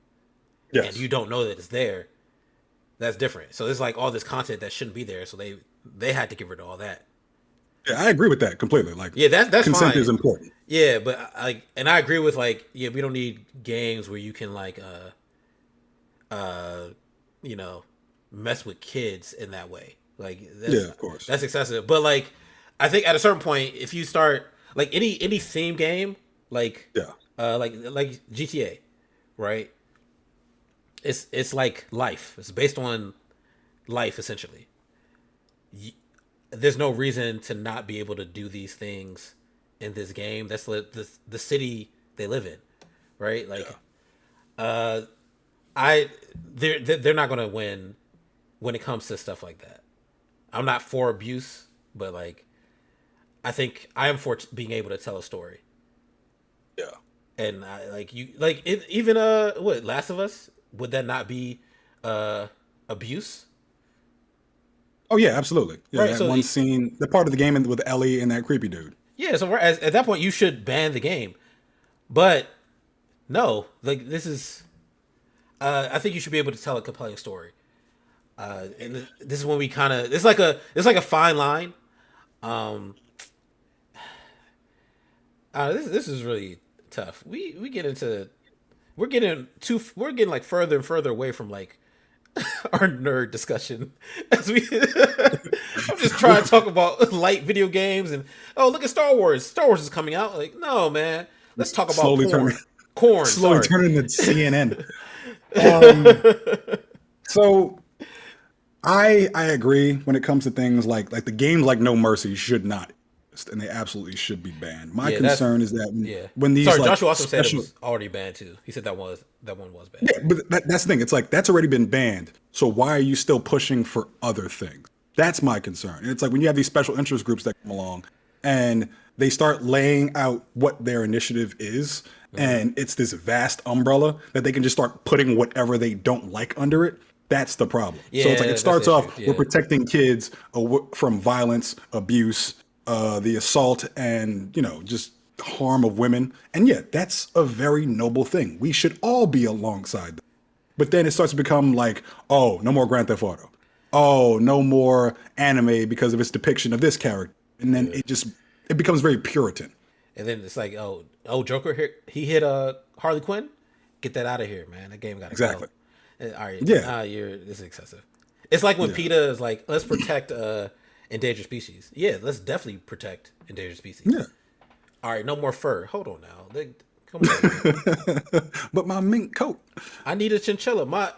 and Yes. you don't know that it's there, that's different. So there's like all this content that shouldn't be there. So they had to get rid of all that. Yeah, I agree with that completely. Like, Yeah, that's consent is fine. important. Yeah, but and I agree with like, yeah, we don't need games where you can like, uh, you know, mess with kids in that way. Like Yeah, of course. that's excessive. But like, I think at a certain point, if you start like any theme game, like, Yeah. like GTA, right? It's like life. It's based on life essentially. There's no reason to not be able to do these things in this game. That's the city they live in, right? Like, Yeah. uh, I they're not gonna win when it comes to stuff like that. I'm not for abuse, but like I think I am for being able to tell a story. Yeah. And I like you like even what Last of Us, would that not be uh abuse? Oh yeah, absolutely. Yeah, Right. that So one scene, the part of the game with Ellie and that creepy dude. yeah, so at that point you should ban the game. But no, like this is I think you should be able to tell a compelling story. And this is when we kind of it's like a fine line. Um, this is really tough. We get into we're getting like further and further away from like our nerd discussion as we I'm just trying to talk about light video games and oh look at Star Wars. Star Wars is coming out. Like no man, let's talk about Slowly turning, porn. Corn, slowly sorry. turning to CNN. Um, so I agree when it comes to things like the games like No Mercy should not exist, and they absolutely should be banned. My Yeah, that's concern is that yeah. when these Sorry, like Joshua also said it special. was already banned too. He said that one was banned. Yeah, but that's the thing. It's like that's already been banned. So why are you still pushing for other things? That's my concern. And it's like when you have these special interest groups that come along and they start laying out what their initiative is, Hmm. and it's this vast umbrella that they can just start putting whatever they don't like under it. That's the problem. So it's like it Yeah, that's the starts issue. off, we're Yeah, protecting kids from violence, abuse, the assault, and just harm of women. And yeah, that's a very noble thing. We should all be alongside them. But then it starts to become like, oh, no more Grand Theft Auto. Oh, no more anime because of its depiction of this character. And then yeah. it becomes very Puritan. And then it's like, oh, Joker here. He hit Harley Quinn. Get that out of here, man. That game got to go. Exactly. All right, Yeah. this is excessive. It's like when Yeah. PETA is like, let's protect Endangered species. Yeah, let's definitely protect endangered species. Yeah. All right, no more fur. Hold on now. Come on, man. But my mink coat. I need a chinchilla. My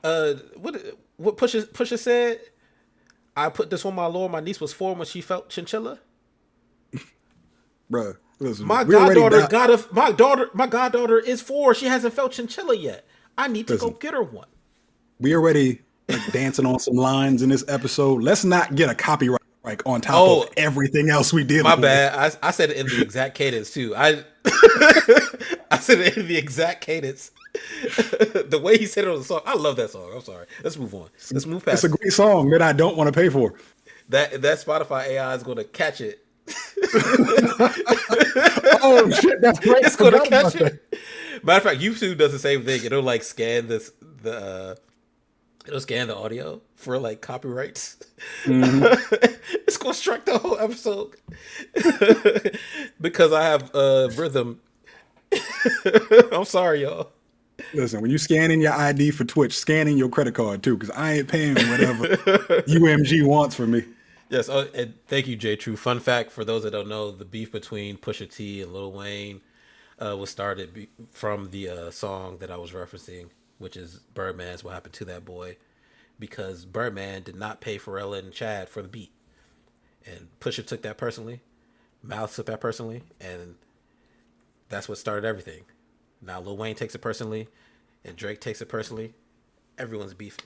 what Pusha said. I put this on my lord. My niece was 4 when she felt chinchilla. Bruh, listen, My we already goddaughter got, got a my goddaughter is 4. She hasn't felt chinchilla yet. I need to go listen, get her one. we already like dancing on some lines in this episode. Let's not get a copyright strike on top of Oh, everything else we my dealing with. bad. I said it in the exact cadence too. I I said it in the exact cadence. The way he said it on the song. I love that song. I'm sorry. Let's move on. Let's move It's a past it. great song that I don't want to pay for. That Spotify AI is going to catch it. Oh shit, that's great. I It's going to forgot catch about that. it. Matter of fact, YouTube does the same thing. It'll like scan it'll scan the audio for like copyrights. It's gonna strike the whole episode because I have rhythm. I'm sorry, y'all. Listen, when you scan in your ID for Twitch, scan in your credit card too, because I ain't paying whatever UMG wants for me. Yes, and thank you, J. True. Fun fact for those that don't know: the beef between Pusha T and Lil Wayne was started from the song that I was referencing, which is Birdman's "What Happened to That Boy," because Birdman did not pay Pharrell and Chad for the beat, and Pusha took that personally, Mouth took that personally, and that's what started everything. Now Lil Wayne takes it personally, and Drake takes it personally. Everyone's beefing.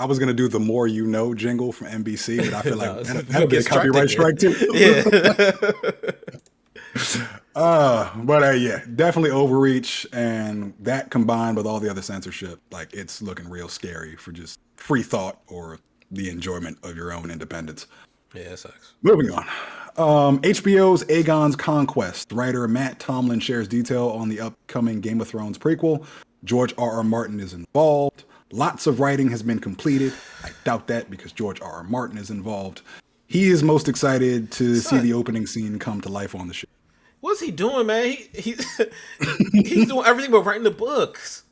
I was gonna do the "More You Know" jingle from NBC, but I feel like No, that'll be a get struck copyright again. strike too. Yeah. But yeah, definitely overreach, and that combined with all the other censorship, like it's looking real scary for just free thought or the enjoyment of your own independence. Yeah, it sucks. Moving on. HBO's Aegon's Conquest. Writer Matt Tomlin shares detail on the upcoming Game of Thrones prequel. George R. R. Martin is involved. Lots of writing has been completed. I doubt that because George R. R. Martin is involved. He is most excited to see Son, the opening scene come to life on the show. what's he doing, man? He's doing everything but writing the books.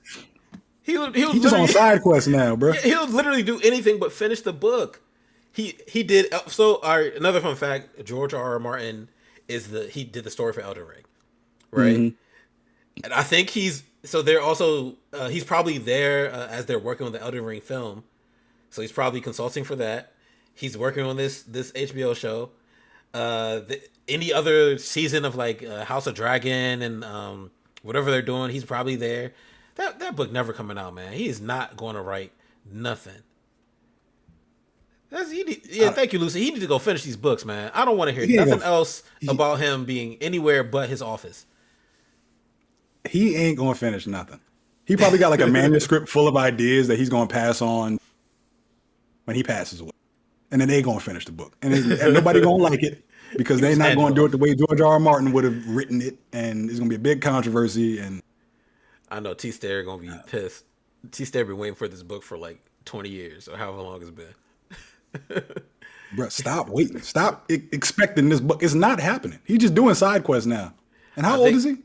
He'll He's just on literally side quest now, bro. he'll literally do anything but finish the book. He did so. All right, another fun fact: George R. R. Martin he did the story for Elden Ring, right? And I think they're also he's probably there as they're working on the Elden Ring film, so he's probably consulting for that. He's working on this HBO show. Any other season of like House of Dragon and whatever they're doing, he's probably there. That book never coming out, man. He is not going to write nothing. Thank you, Lucy. He need to go finish these books, man. I don't want to hear He ain't nothing gonna, else he, about him being anywhere but his office. he ain't gonna finish nothing. He probably got like a manuscript full of ideas that he's gonna pass on when he passes away, and then they gonna finish the book, and nobody gonna like it because He they're just not handed gonna do it off. the way George R. R. Martin would have written it, and it's gonna be a big controversy. And I know T Stair gonna be pissed. T Stair been waiting for this book for like 20 years or however long it's been. bro, stop waiting, stop expecting this book. It's not happening. He's just doing side quests now. And I how old think is he?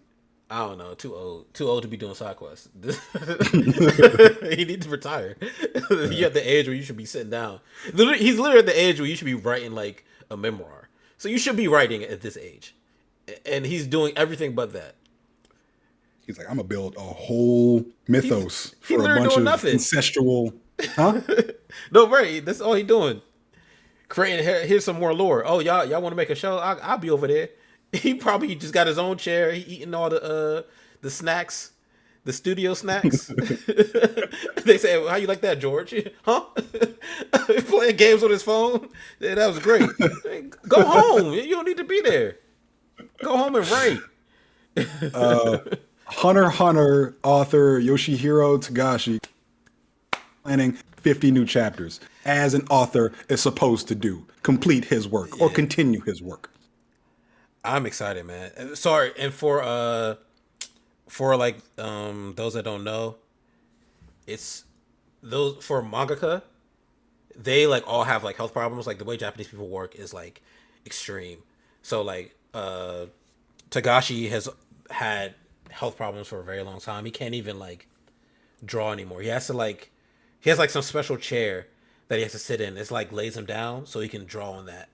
I don't know. Too old to be doing side quests. He needs to retire. You're at the age where you should be sitting down. He's literally at the age where you should be writing like a memoir. So you should be writing at this age, and he's doing everything but that. He's like, I'm gonna build a whole mythos He's for a literally bunch doing of nothing. incestual, huh? No, right. That's all he doing. Creating here's some more lore. Oh, y'all want to make a show? I'll be over there. He probably just got his own chair. He eating all the snacks, the studio snacks. They say, well, "How you like that, George? Huh? Playing games on his phone? Yeah, that was great. Go home. You don't need to be there. Go home and write." Hunter x Hunter author Yoshihiro Tagashi planning 50 new chapters as an author is supposed to do. Complete his work or Yeah, continue his work. I'm excited, man. Sorry, and for like those that don't know, it's those for mangaka. They like all have like health problems. Like the way Japanese people work is like extreme. So like Tagashi has had health problems for a very long time. He can't even like draw anymore. He has like some special chair that he has to sit in. It's like lays him down so he can draw on that.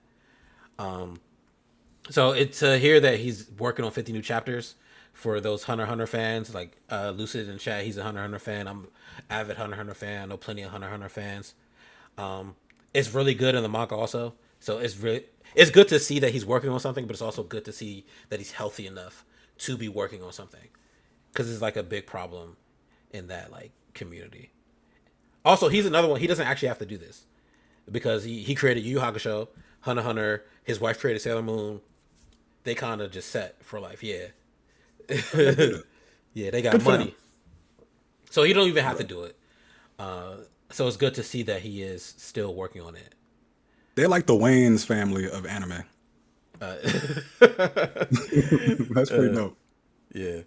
So it's here that he's working on 50 new chapters for those Hunter x Hunter fans. Like Lucid and chat, he's a Hunter x Hunter fan. I'm avid Hunter x Hunter fan. I know plenty of Hunter x Hunter fans. It's really good in the manga also. So it's good to see that he's working on something, but it's also good to see that he's healthy enough to be working on something because it's like a big problem in that like community. Also, he's another one. He doesn't actually have to do this because he created Yu Yu Hakusho, Hunter x Hunter. His wife created Sailor Moon. They kind of just set for life. Yeah, They do that. yeah, they got Good for them. money, so he don't even have to do it. So it's good to see that he is still working on it. They're like the Wayne's family of anime. That's pretty dope. Yeah,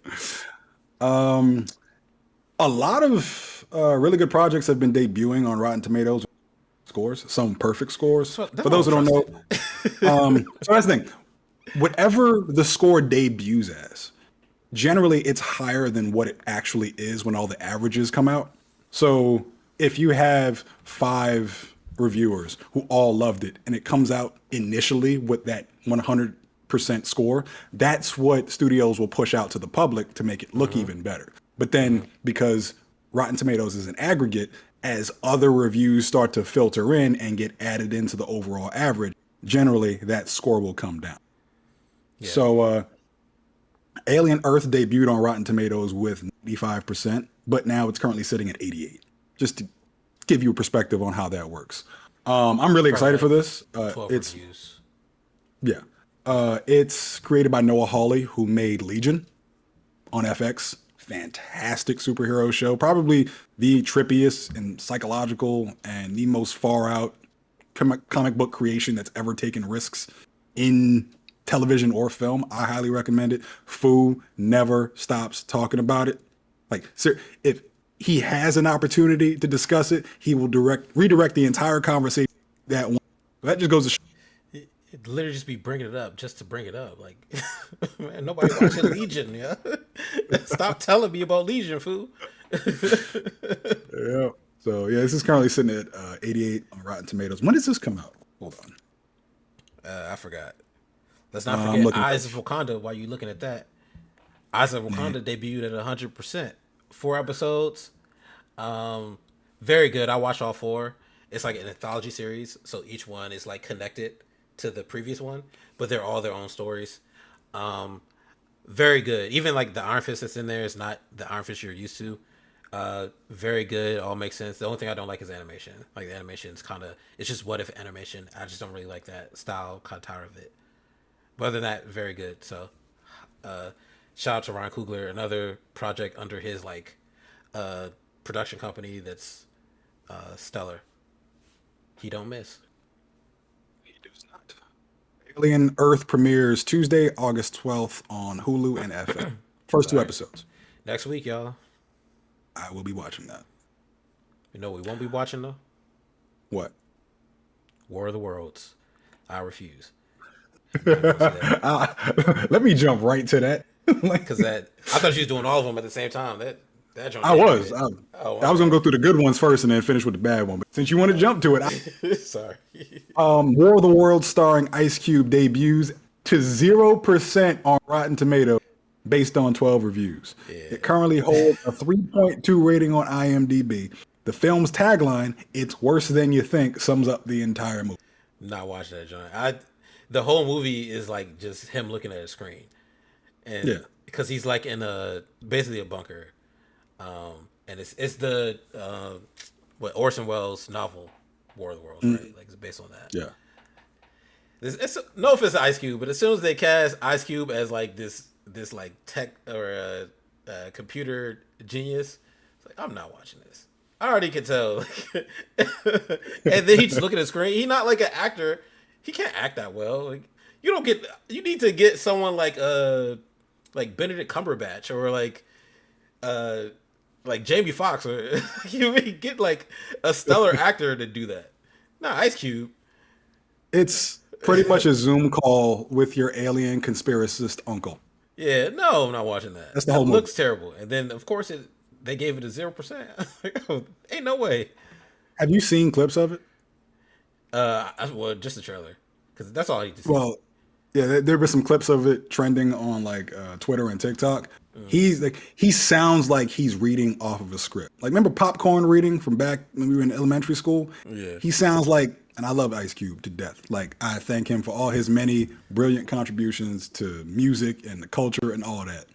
A lot of really good projects have been debuting on Rotten Tomatoes scores, some perfect scores. that's For why I those don't who don't trust know, it. so that's the thing. Whatever the score debuts as, generally it's higher than what it actually is when all the averages come out. So if you have five reviewers who all loved it and it comes out initially with that 100% score, that's what studios will push out to the public to make it look even better. But then because Rotten Tomatoes is an aggregate, as other reviews start to filter in and get added into the overall average, generally that score will come down. Yeah, So Alien Earth debuted on Rotten Tomatoes with 95%, but now it's currently sitting at 88. Just to give you a perspective on how that works. I'm really probably excited for like this. 12 It's reviews. yeah, it's created by Noah Hawley, who made Legion on FX. Fantastic superhero show, probably the trippiest and psychological and the most far out comic book creation that's ever taken risks in television or film. I highly recommend it. Fu never stops talking about it. Like, sir, if he has an opportunity to discuss it, he will redirect the entire conversation that one. That just goes to show. It literally just be bringing it up just to bring it up. Like, man, nobody watching Legion, yeah. Stop telling me about Legion, fool. Yeah. So yeah, this is currently sitting at 88 on Rotten Tomatoes. When does this come out? Hold on. I forgot. Let's not I'm forget looking at Eyes of Wakanda while you looking at that. Eyes of yeah, Wakanda debuted at 100%. 4 episodes. Very good. I watched all four. It's like an anthology series, so each one is like connected to the previous one, but they're all their own stories. Very good. Even like the Iron Fist that's in there is not the Iron Fist you're used to. Very good. All makes sense. The only thing I don't like is animation. Like the animation is kind of it's just what if animation. I just don't really like that style. Kind of tired of it. But other than that, very good. So, shout out to Ryan Coogler, another project under his like uh, production company that's stellar. He don't miss. he does not. Alien Earth premieres Tuesday, August 12th on Hulu and FX. First All two right, episodes. next week, y'all. I will be watching that. You know what we won't be watching though. What? War of the Worlds. I refuse. Not gonna see that Let me jump right to that. Like, because that I thought you was doing all of them at the same time. That joint I was. debuted. I, Oh my I was gonna bad. go through the good ones first and then finish with the bad one. But since you want to jump to it, Sorry. War of the Worlds starring Ice Cube debuts to 0% on Rotten Tomatoes based on 12 reviews. It Yeah. currently holds a 3.2 rating on IMDb. The film's tagline, "It's worse than you think," sums up the entire movie. Not watching that joint. The whole movie is like just him looking at a screen, Yeah. and because he's like in a basically a bunker, and it's the what Orson Welles novel War of the Worlds, right? Like it's based on that. Yeah. It's no offense to Ice Cube, but as soon as they cast Ice Cube as like this like tech or computer genius, it's like I'm not watching this. I already can tell. And then he just look at the screen. He not like an actor. He can't act that well. Like you don't get. You need to get someone like Benedict Cumberbatch or uh like Jamie Foxx or you get like a stellar actor to do that. Not Ice Cube. It's pretty much a Zoom call with your alien conspiracist uncle. Yeah, no, I'm not watching that. That's the That whole movie. looks terrible. And then of course they gave it a 0%. Like, oh, ain't no way. Have you seen clips of it? Well, just the trailer, because that's all I need to see. Well, yeah, there been some clips of it trending on like Twitter and TikTok. Mm, He sounds like he's reading off of a script. Like remember popcorn reading from back when we were in elementary school? yeah. He sounds like, and I love Ice Cube to death. Like I thank him for all his many brilliant contributions to music and the culture and all that.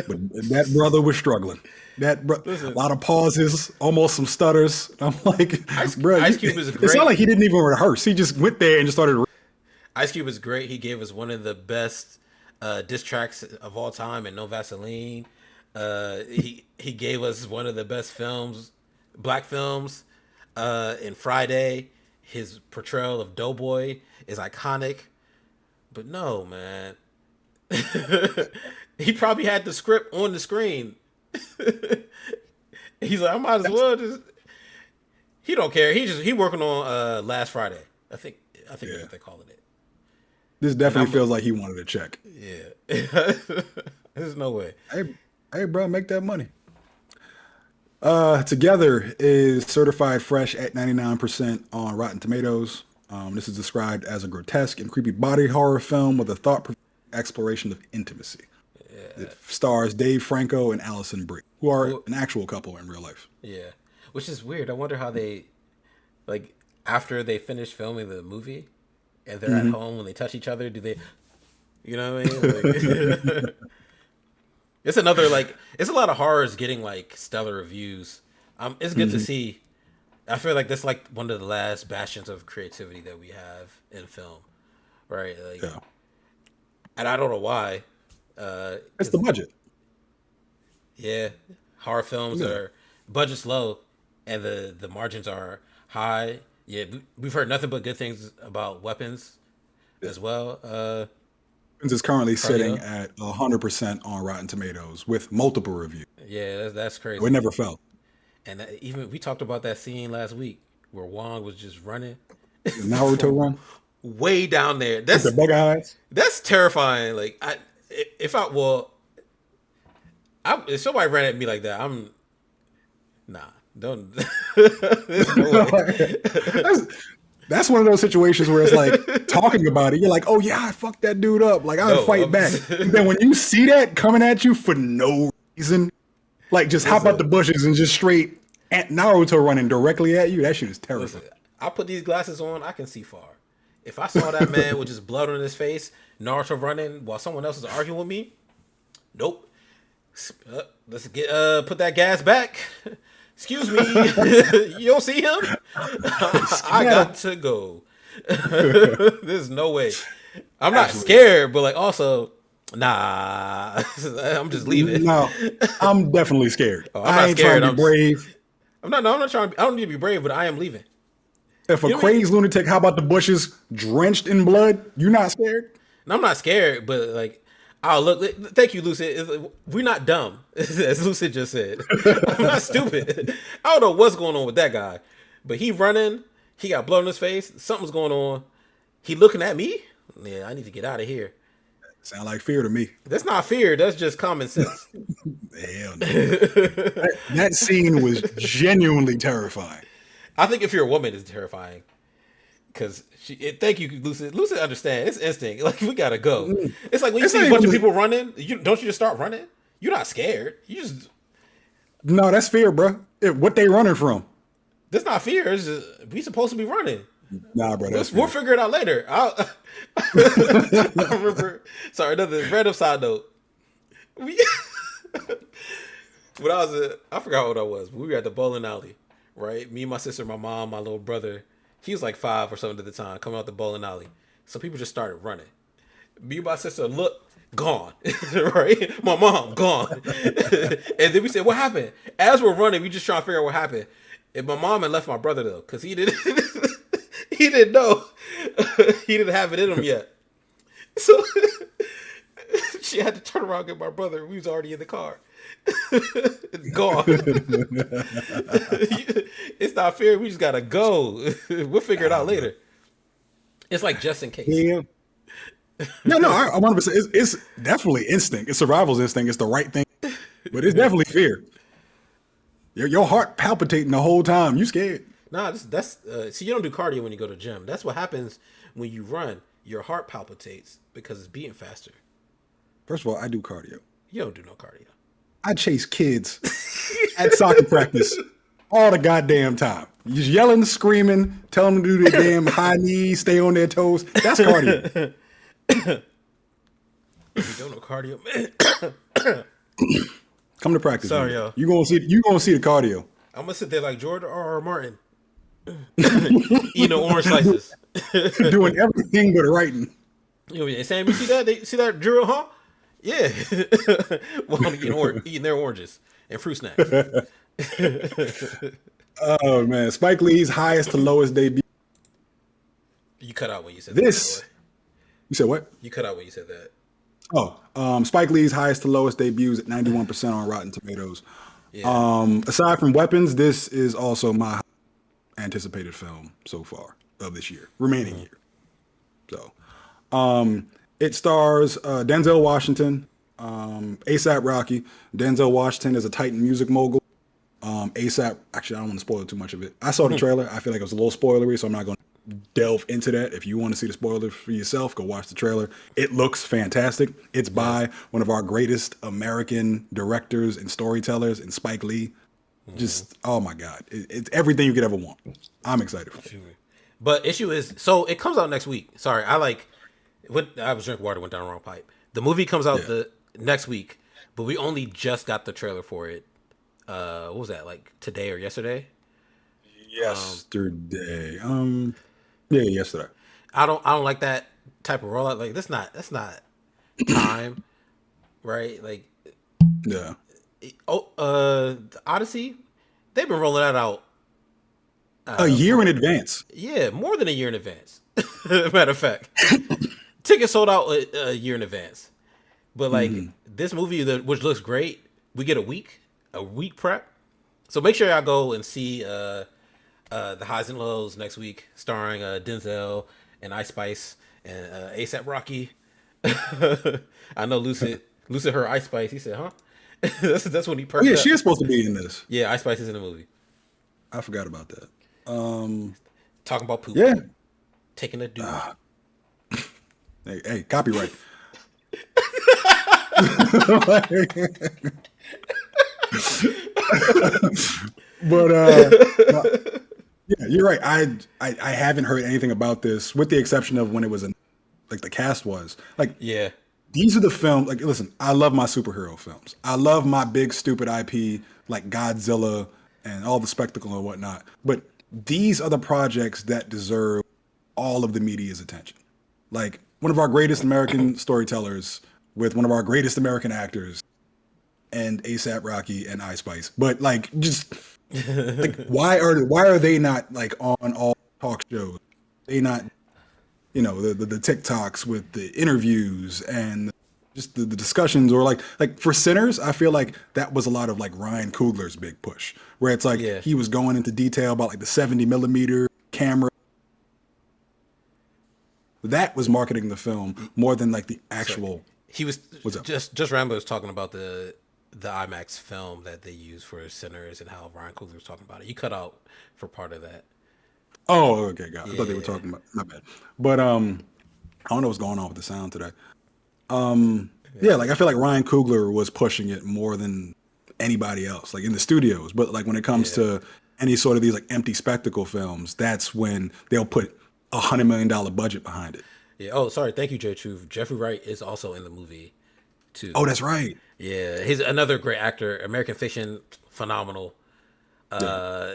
But that brother was struggling. A Listen, lot of pauses, almost some stutters. I'm like, bro, Ice Cube is it sounded great. like he didn't even rehearse. He just went there and just started. Ice Cube is great. He gave us one of the best diss tracks of all time, and No Vaseline. He gave us one of the best films, black films, in Friday. His portrayal of Doughboy is iconic. But no, man, he probably had the script on the screen. He's like, I might as well just. He don't care. He working on Last Friday. I think that's Yeah, what they calling it. this And definitely I'm feels like he wanted to check. yeah. There's no way. Hey, hey, bro, make that money. Together is certified fresh at 99% on Rotten Tomatoes. This is described as a grotesque and creepy body horror film with a thought exploration of intimacy. It stars Dave Franco and Allison Brie, who are Well, an actual couple in real life. yeah, which is weird. I wonder how they like after they finish filming the movie and they're at home when they touch each other. Do they? You know what I mean? Like, it's another like it's a lot of horrors getting like stellar reviews. It's good to Hmm. see. I feel like that's like one of the last bastions of creativity that we have in film, right? Like, Yeah, and I don't know why, it's the because budget. yeah, horror films Yeah, are budget's low, and the margins are high. Yeah, we've heard nothing but good things about weapons as well. Weapons is currently sitting Cardio. at 100% on Rotten Tomatoes with multiple reviews. Yeah, that's So it crazy. never fell. And even we talked about that scene last week where Wong was just running The Naruto from run way down there. with the bug eyes. That's terrifying. Like if I well, if somebody ran at me like that, I'm nah. Don't. There's no way. that's, that's one of those situations where it's like talking about it, you're like, oh yeah, I fucked that dude up. Like I would No, fight back. And then when you see that coming at you for no reason, like just hop out the listen, bushes and just straight at Naruto running directly at you, that shit is listen. terrifying. I put these glasses on. I can see far. If I saw that man with just blood on his face, Naruto running while someone else is arguing with me, nope. Let's get put that gas back. Excuse me, you don't see him? I Yeah, got to go. There's no way. I'm not absolutely. scared, but like also, nah. I'm just leaving. No, I'm definitely scared. Oh, I'm I not ain't trying scared. to be brave. I'm not. No, I'm not trying. I don't need to be brave, but I am leaving. If a You know what I mean? crazed lunatic, how about the bushes drenched in blood? You not scared? And I'm not scared, but like, oh look. Thank you, Lucid. We're not dumb, as Lucid just said. I'm not stupid. I don't know what's going on with that guy, but he running. He got blood on his face. Something's going on. He looking at me. Yeah, I need to get out of here. Sound like fear to me. That's not fear. That's just common sense. Hell no. That scene was genuinely terrifying. I think if you're a woman, it's terrifying because thank you, Lucid. Lucid understand. It's instinct. Like we gotta go. It's like when you It's see not a bunch even of people running. You just start running. You're not scared. You just no, that's fear, bro. What they running from? that's not fear. It's just we supposed to be running. Nah, bro, that's We'll fear. figure it out later. I remember. Sorry, another random side note. We when I forgot how old I was. But we were at the bowling alley, right? Me, my sister, my mom, my little brother. He was like 5 or something at the time, coming out the bowling alley. So people just started running. Me and my sister look gone, right? My mom gone, and then we said, "What happened?" As we're running, we just trying to figure out what happened. And my mom had left my brother though, because he didn't he didn't know he didn't have it in him yet. So she had to turn around and get my brother. We was already in the car. It's gone. It's not fair. We just gotta go. We'll figure it Nah, out bro. later. It's like just in case. Yeah. No, no, I 100%. It's definitely instinct. It's survival's instinct. It's the right thing, but it's definitely fear. Your heart palpitating the whole time. You scared. Nah, that's see, you don't do cardio when you go to the gym. That's what happens when you run. Your heart palpitates because it's beating faster. First of all, I do cardio. You don't do no cardio. I chase kids at soccer practice all the goddamn time. You just yelling, screaming, telling them to do their damn high knees, stay on their toes. That's cardio. You don't no cardio, man. Come to practice one Sorry, day. y'all. You gonna see the cardio. I'm gonna sit there like George R. R. Martin, eating the orange slices. Doing everything but writing. Hey, Sam, you see that? They see that drill, huh? Yeah. While eating their oranges and fruit snacks. Oh man, Spike Lee's highest to lowest debut. You cut out when you said that, by the way. This you said what? You cut out when you said that. Oh, Spike Lee's highest to lowest debuts at 91% on Rotten Tomatoes. Yeah. Aside from Weapons, this is also my anticipated film so far of this year, remaining year. So, it stars Denzel Washington, ASAP Rocky. Denzel Washington is a Titan music mogul. ASAP, actually, I don't want to spoil too much of it. I saw the trailer. I feel like it was a little spoilery, so I'm not going to delve into that. If you want to see the spoiler for yourself, go watch the trailer. It looks fantastic. It's Yeah. by one of our greatest American directors and storytellers, and Spike Lee. Just, oh my God. It's everything you could ever want. I'm excited for it. But issue is, so it comes out next week. Sorry, I was drinking water, went down the wrong pipe. The movie comes out Yeah. the next week, but we only just got the trailer for it. What was that, like today or yesterday? Yesterday. Yeah, yesterday. I don't like that type of rollout. Like that's not time, right? Like Yeah. the Odyssey, they've been rolling that out A year in for advance. yeah, more than a year in advance. Matter of fact, tickets sold out a year in advance. But like this movie, which looks great, we get a week prep. So make sure y'all go and see the highs and lows next week, starring Denzel and Ice Spice and ASAP Rocky. I know Lucid heard Ice Spice. He said, "Huh?" that's when he Oh, yeah, perked she up. is supposed to be in this. Yeah, Ice Spice is in the movie. I forgot about that. Talking about poop, Yeah. taking a dude. Hey, copyright. But yeah, you're right. I haven't heard anything about this, with the exception of when it was like the cast was like Yeah, these are the films. Like, listen, I love my superhero films. I love my big stupid IP like Godzilla and all the spectacle and whatnot. But these are the projects that deserve all of the media's attention. Like one of our greatest American storytellers with one of our greatest American actors and ASAP Rocky and Ice Spice. But like, just like, why are they not like on all talk shows? They not, the TikToks with the interviews and just the discussions, or like for Sinners, I feel like that was a lot of like Ryan Coogler's big push, where it's like yeah. he was going into detail about like the 70 millimeter camera. That was marketing the film more than like the So actual. he was What's up? just Rambo was talking about the IMAX film that they use for Sinners and how Ryan Coogler was talking about it. You cut out for part of that. Oh, okay, God. I thought they were Yeah, talking about, my bad. But I don't know what's going on with the sound today. Yeah, like I feel like Ryan Coogler was pushing it more than anybody else, like in the studios. But like when it comes yeah, to any sort of these like empty spectacle films, that's when they'll put $100 million budget behind it. yeah. Oh, sorry. Thank you, Jay Truth. Jeffrey Wright is also in the movie too. Oh, that's right. Yeah, he's another great actor. American Fiction, phenomenal. Yeah.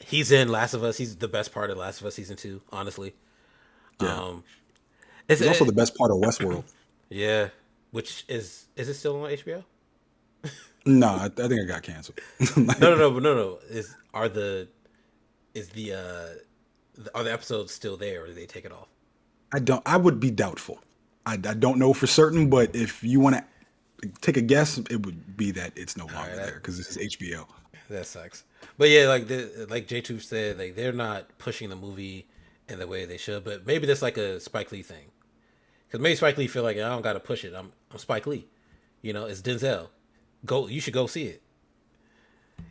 He's in Last of Us. He's the best part of Last of Us season two. Honestly, Yeah. it's He's also the best part of Westworld. yeah. Which is it still on HBO? No, I think it got canceled. No, no, Like, no, no, no. Is are the episodes still there, or did they take it off? I would be doubtful. I don't know for certain, but if you want to take a guess, it would be that it's no All right, longer there because this is HBO. that sucks. But yeah, like J Two said, like they're not pushing the movie in the way they should. But maybe that's like a Spike Lee thing, because maybe Spike Lee feel like I don't got to push it. I'm Spike Lee. It's Denzel. You should go see it.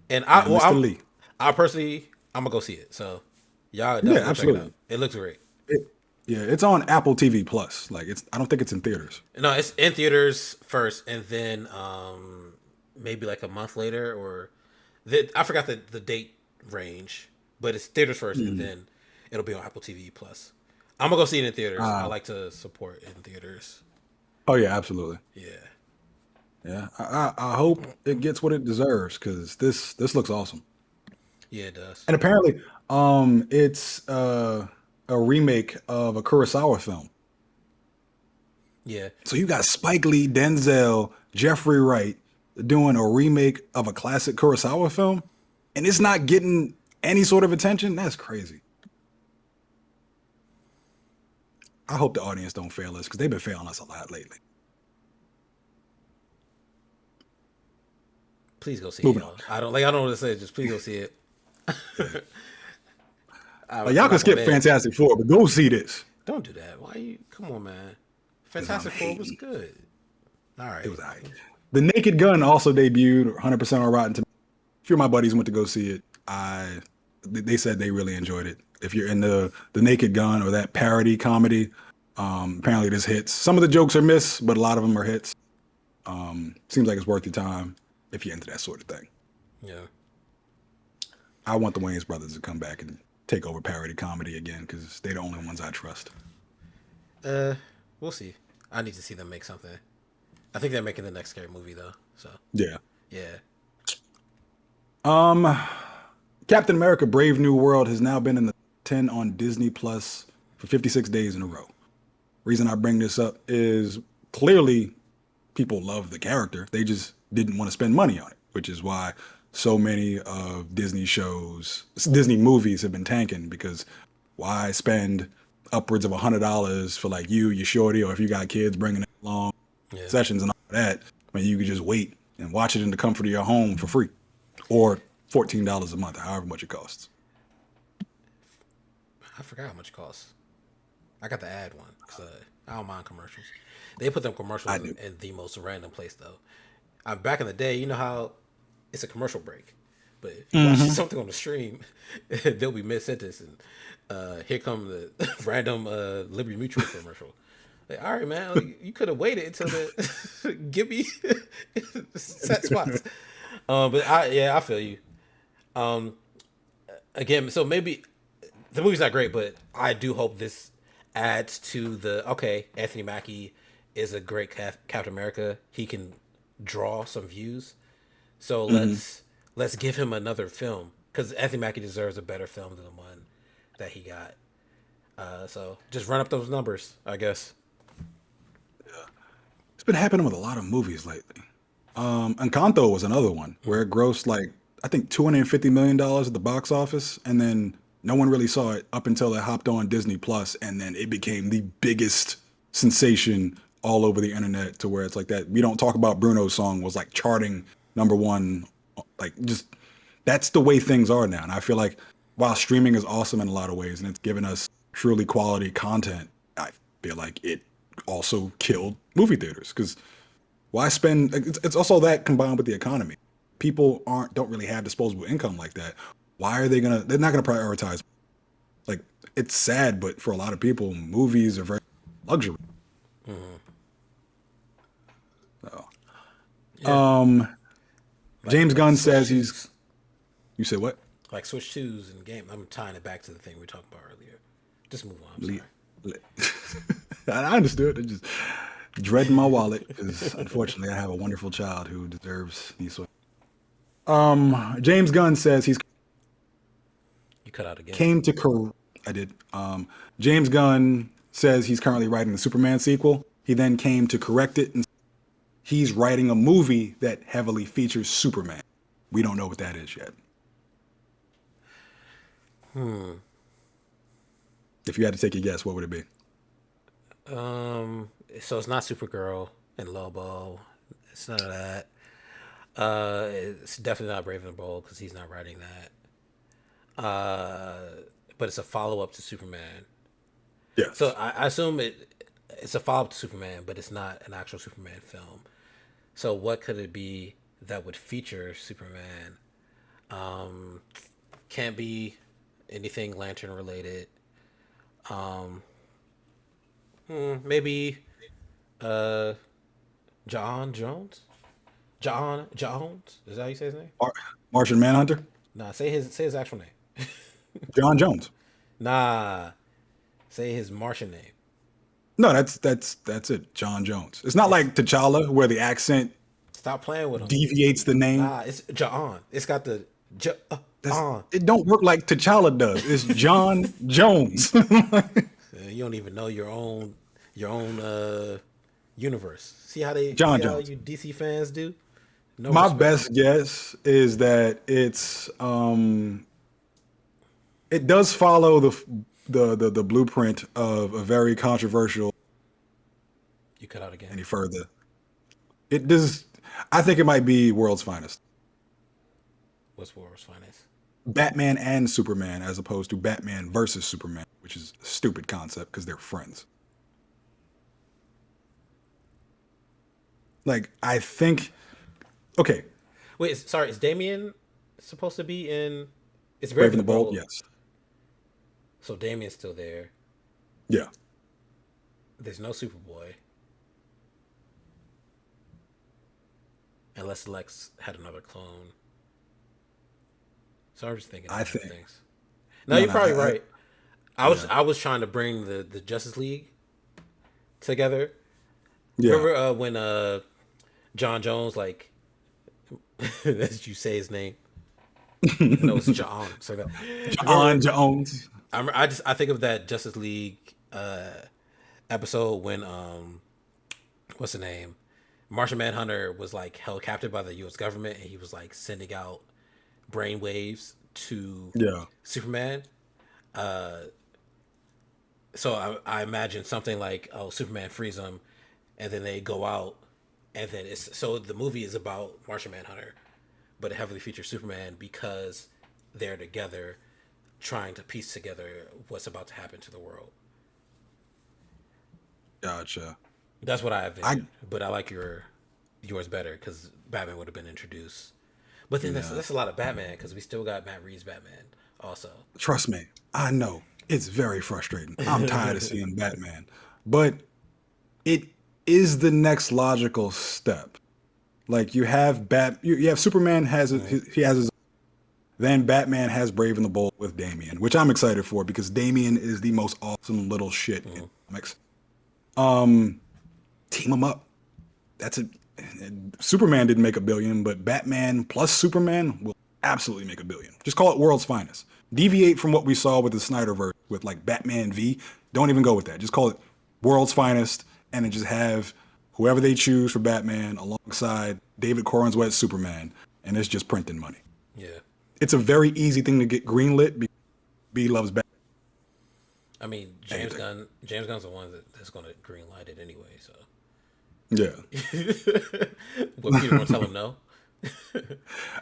And Yeah, Mr. Lee. I personally I'm gonna go see it. So y'all Yeah, definitely go check it out. absolutely. It looks great. It, yeah, it's on Apple TV Plus. Like it's I don't think it's in theaters. No, it's in theaters first, and then maybe like a month later, or I forgot the date range, but it's theaters first, and Mhm. then it'll be on Apple TV Plus. I'm gonna go see it in theaters. I Uh, like to support in theaters. oh yeah, absolutely. Yeah, Yeah, I hope it gets what it deserves because this looks awesome. yeah, it does. And apparently, it's a remake of a Kurosawa film. Yeah, So you got Spike Lee, Denzel, Jeffrey Wright doing a remake of a classic Kurosawa film, and it's yeah. not getting any sort of attention. That's crazy. I hope the audience don't fail us because they've been failing us a lot lately. Please go see it, Moving on. y'all. I don't know what to say. Just please go see it. Yeah. I'm, Like I'm y'all can not gonna skip beg. Fantastic Four, but go see this Don't do that. Why you? Come on, man. because I'm Fantastic Four was hating. good. All It right. was alright. The Naked Gun also debuted 100% on Rotten Tomatoes. A few of my buddies went to go see it. They said they really enjoyed it. If you're into the Naked Gun or that parody comedy, apparently this hits. Some of the jokes are missed, but a lot of them are hits. Seems like it's worth your time if you're into that sort of thing. Yeah. I want the Wayans brothers to come back and take over parody comedy again because they're the only ones I trust. Uh, we'll see. I need to see them make something. I think they're making the next scary movie though. So Yeah. yeah. Um, Captain America: Brave New World has now been in the 10 on Disney Plus for 56 days in a row. Reason I bring this up is clearly people love the character. They just didn't want to spend money on it, which is why so many of Disney movies have been tanking because why spend upwards of $100 for like you, your shorty, or if you got kids bringing it along Yeah. sessions and all that when you could just wait and watch it in the comfort of your home for free or $14 a month, however much it costs. I forgot how much it costs. I got the ad one because I don't mind commercials. They put them commercials I do. in the most random place though. Back in the day, you know how it's a commercial break, but if you watch Hmm. something on the stream, they'll be mid sentence and here come the random Liberty Mutual commercial. Like, all right, man, like, you could have waited until the give me set spots. But I feel you. Again, so maybe the movie's not great, but I do hope this adds to the okay. Anthony Mackie is a great Captain America. He can draw some views. So Hmm. let's give him another film because Anthony Mackie deserves a better film than the one that he got. So just run up those numbers, I guess. It's been happening with a lot of movies lately. Encanto was another one where it grossed like I think $250 million at the box office, and then no one really saw it up until it hopped on Disney Plus, and then it became the biggest sensation all over the internet. To where it's like that "We Don't Talk About Bruno's" song was like charting number one, like just that's the way things are now. And I feel like while streaming is awesome in a lot of ways, and it's given us truly quality content, I feel like it also killed movie theaters because why spend? It's also that combined with the economy. People don't really have disposable income like that. Why are they gonna? They're not gonna prioritize. Like it's sad, but for a lot of people, movies are very luxury. So, Yeah, um, James like Gunn Switch says he's. twos, You say what? like Switch twos in the game. I'm tying it back to the thing we talked about earlier. Just move on. I'm Le- sorry. le- I understood. I just dreading my wallet because unfortunately I have a wonderful child who deserves these. James Gunn says he's You cut out again. came to cor- I did. James Gunn says he's currently writing the Superman sequel. He then came to correct it, and he's writing a movie that heavily features Superman. We don't know what that is yet. If you had to take a guess, what would it be? So it's not Supergirl and Lobo. It's none of that. It's definitely not Brave and the Bold because he's not writing that. But it's a follow up to Superman. So Yes. I assume it's a follow up to Superman, but it's not an actual Superman film. So what could it be that would feature Superman? Can't be anything Lantern related. Um, maybe uh John Jones. John Jones. Is that how you say his name? Mar- Martian Manhunter, Nah, say his actual name. John Jones. Nah, say his Martian name. No, that's it. John Jones. It's not It's like T'Challa where the accent Stop playing with him. deviates the name. Nah, it's John. It's got the J That's on. it. Don't work like T'Challa does. It's John Jones. You don't even know your own universe. John See how Jones. you DC fans do? No My respect. best guess is that it does follow the blueprint of a very controversial. You cut out again. Any further, it does. I think it might be world's finest. What's War's finest? Batman and Superman, as opposed to Batman versus Superman, which is a stupid concept because they're friends. Like I think, okay, Wait, sorry. Is Damien supposed to be in? It's Brave Brave and and the the Bold, Bold. yes, So Damien's still there. yeah, There's no Superboy unless Lex had another clone. So I'm just thinking of I different think things. No, no, you're no, probably right. I was yeah, I was trying to bring the Justice League together. yeah. Remember when John Jones like as you say his name, even though it's John. So that John remember Jones. I think of that Justice League episode when what's the name? Martian Manhunter was like held captive by the U.S. government, and he was like sending out brainwaves to Yeah, Superman. So I imagine something like, oh, Superman frees him, and then they go out, and then it's so the movie is about Martian Manhunter, but it heavily features Superman because they're together, trying to piece together what's about to happen to the world. gotcha. That's what I I envision, but I like yours better because Batman would have been introduced. But then yeah. that's a lot of Batman because we still got Matt Reeves Batman also. Trust me, I know it's very frustrating. I'm tired of seeing Batman, but it is the next logical step. Like you have Superman Mm. he has his. Then Batman has Brave and the Bold with Damian, which I'm excited for because Damian is the most awesome little shit in Mm. comics. Um, Team them up. That's it. Superman didn't make a billion, but Batman plus Superman will absolutely make a billion. Just call it world's finest. Deviate from what we saw with the Snyderverse with like Batman v. Don't even go with that. Just call it world's finest, and then just have whoever they choose for Batman alongside David Cornswett's wet Superman, and it's just printing money. Yeah, It's a very easy thing to get greenlit because B loves Batman. I mean James Gunn's the one that's going to green light it anyway. So, Yeah. what Peter gonna tell him no?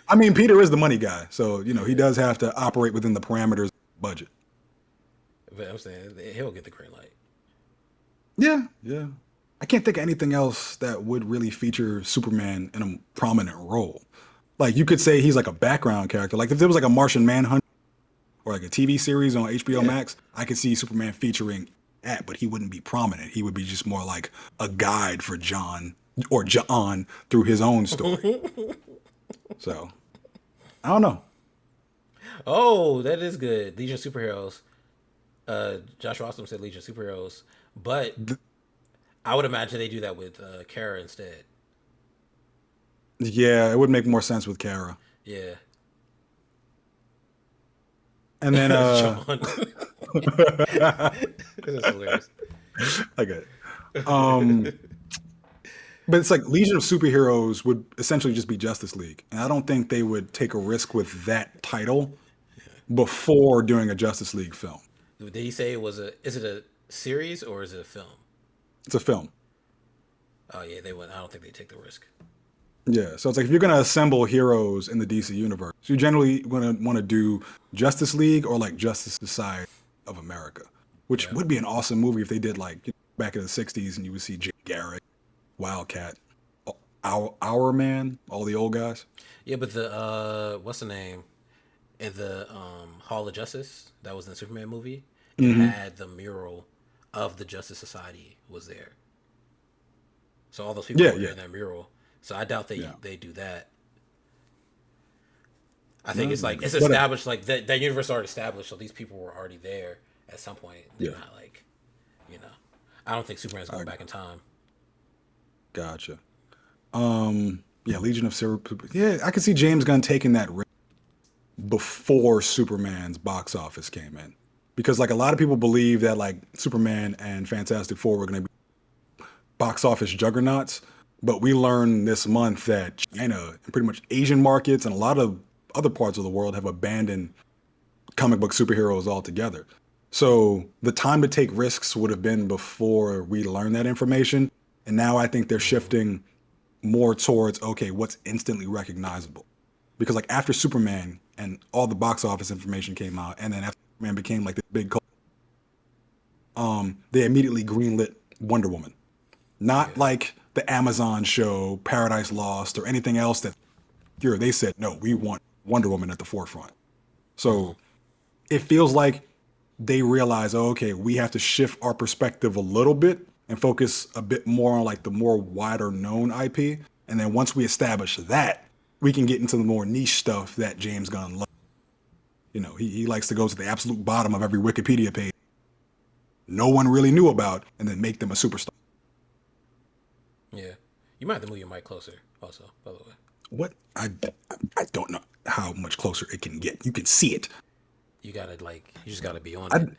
I mean, Peter is the money guy, so he Yeah, does have to operate within the parameters of the budget. but I'm saying he'll get the green light. Yeah, yeah. I can't think of anything else that would really feature Superman in a prominent role. Like you could say he's like a background character. Like if there was like a Martian Manhunt or like a TV series on HBO Yeah. Max, I could see Superman featuring that, but he wouldn't be prominent. He would be just more like a guide for John or John through his own story. So I don't know. Oh, that is good. Legion of Superheroes. Josh Rossum said Legion of Superheroes, but Th- I would imagine they do that with Kara instead. yeah, it would make more sense with Kara. Yeah, And then John. That's hilarious. okay. Um but it's like Legion of Superheroes would essentially just be Justice League. And I don't think they would take a risk with that title before doing a Justice League film. Did he say it was a? Is it a series or is it a film? It's a film. Oh yeah, they would. I don't think they take the risk. Yeah. So it's like if you're gonna assemble heroes in the DC universe, you generally gonna want to do Justice League or like Justice Society of America, which Yeah, would be an awesome movie if they did like back in the '60s and you would see Jay Garrick, Wildcat, our man, all the old guys. yeah, but the what's the name? in the Hall of Justice that was in the Superman movie, it Hmm. had the mural of the Justice Society was there. So all those people Yeah, were yeah, in that mural. So I doubt yeah. they do that. I think No, it's like it's but established, like that universe already established, so these people were already there at some point. They're yeah, not like, you know, I don't think Superman's I going back in time. gotcha. Yeah, Legion of Super. Yeah, I can see James Gunn taking that risk before Superman's box office came in, because like a lot of people believe that like Superman and Fantastic Four were going to be box office juggernauts, but we learned this month that China and pretty much Asian markets and a lot of other parts of the world have abandoned comic book superheroes altogether. So the time to take risks would have been before we learned that information. And now I think they're Mm-hmm. shifting more towards, okay, what's instantly recognizable? Because like after Superman and all the box office information came out, and then after Superman became like this big cult, they immediately greenlit Wonder Woman. Not Yeah. like the Amazon show, Paradise Lost, or anything else that here they said, no, we want Wonder Woman at the forefront. Mm-hmm. So it feels like they realize, oh, okay, we have to shift our perspective a little bit and focus a bit more on like the more wider known IP. And then once we establish that, we can get into the more niche stuff that James Gunn loves. You know, he likes to go to the absolute bottom of every Wikipedia page no one really knew about and then make them a superstar. Yeah. You might have to move your mic closer, also, by the way. What? I don't know how much closer it can get. You can see it. You gotta you just gotta be on I it,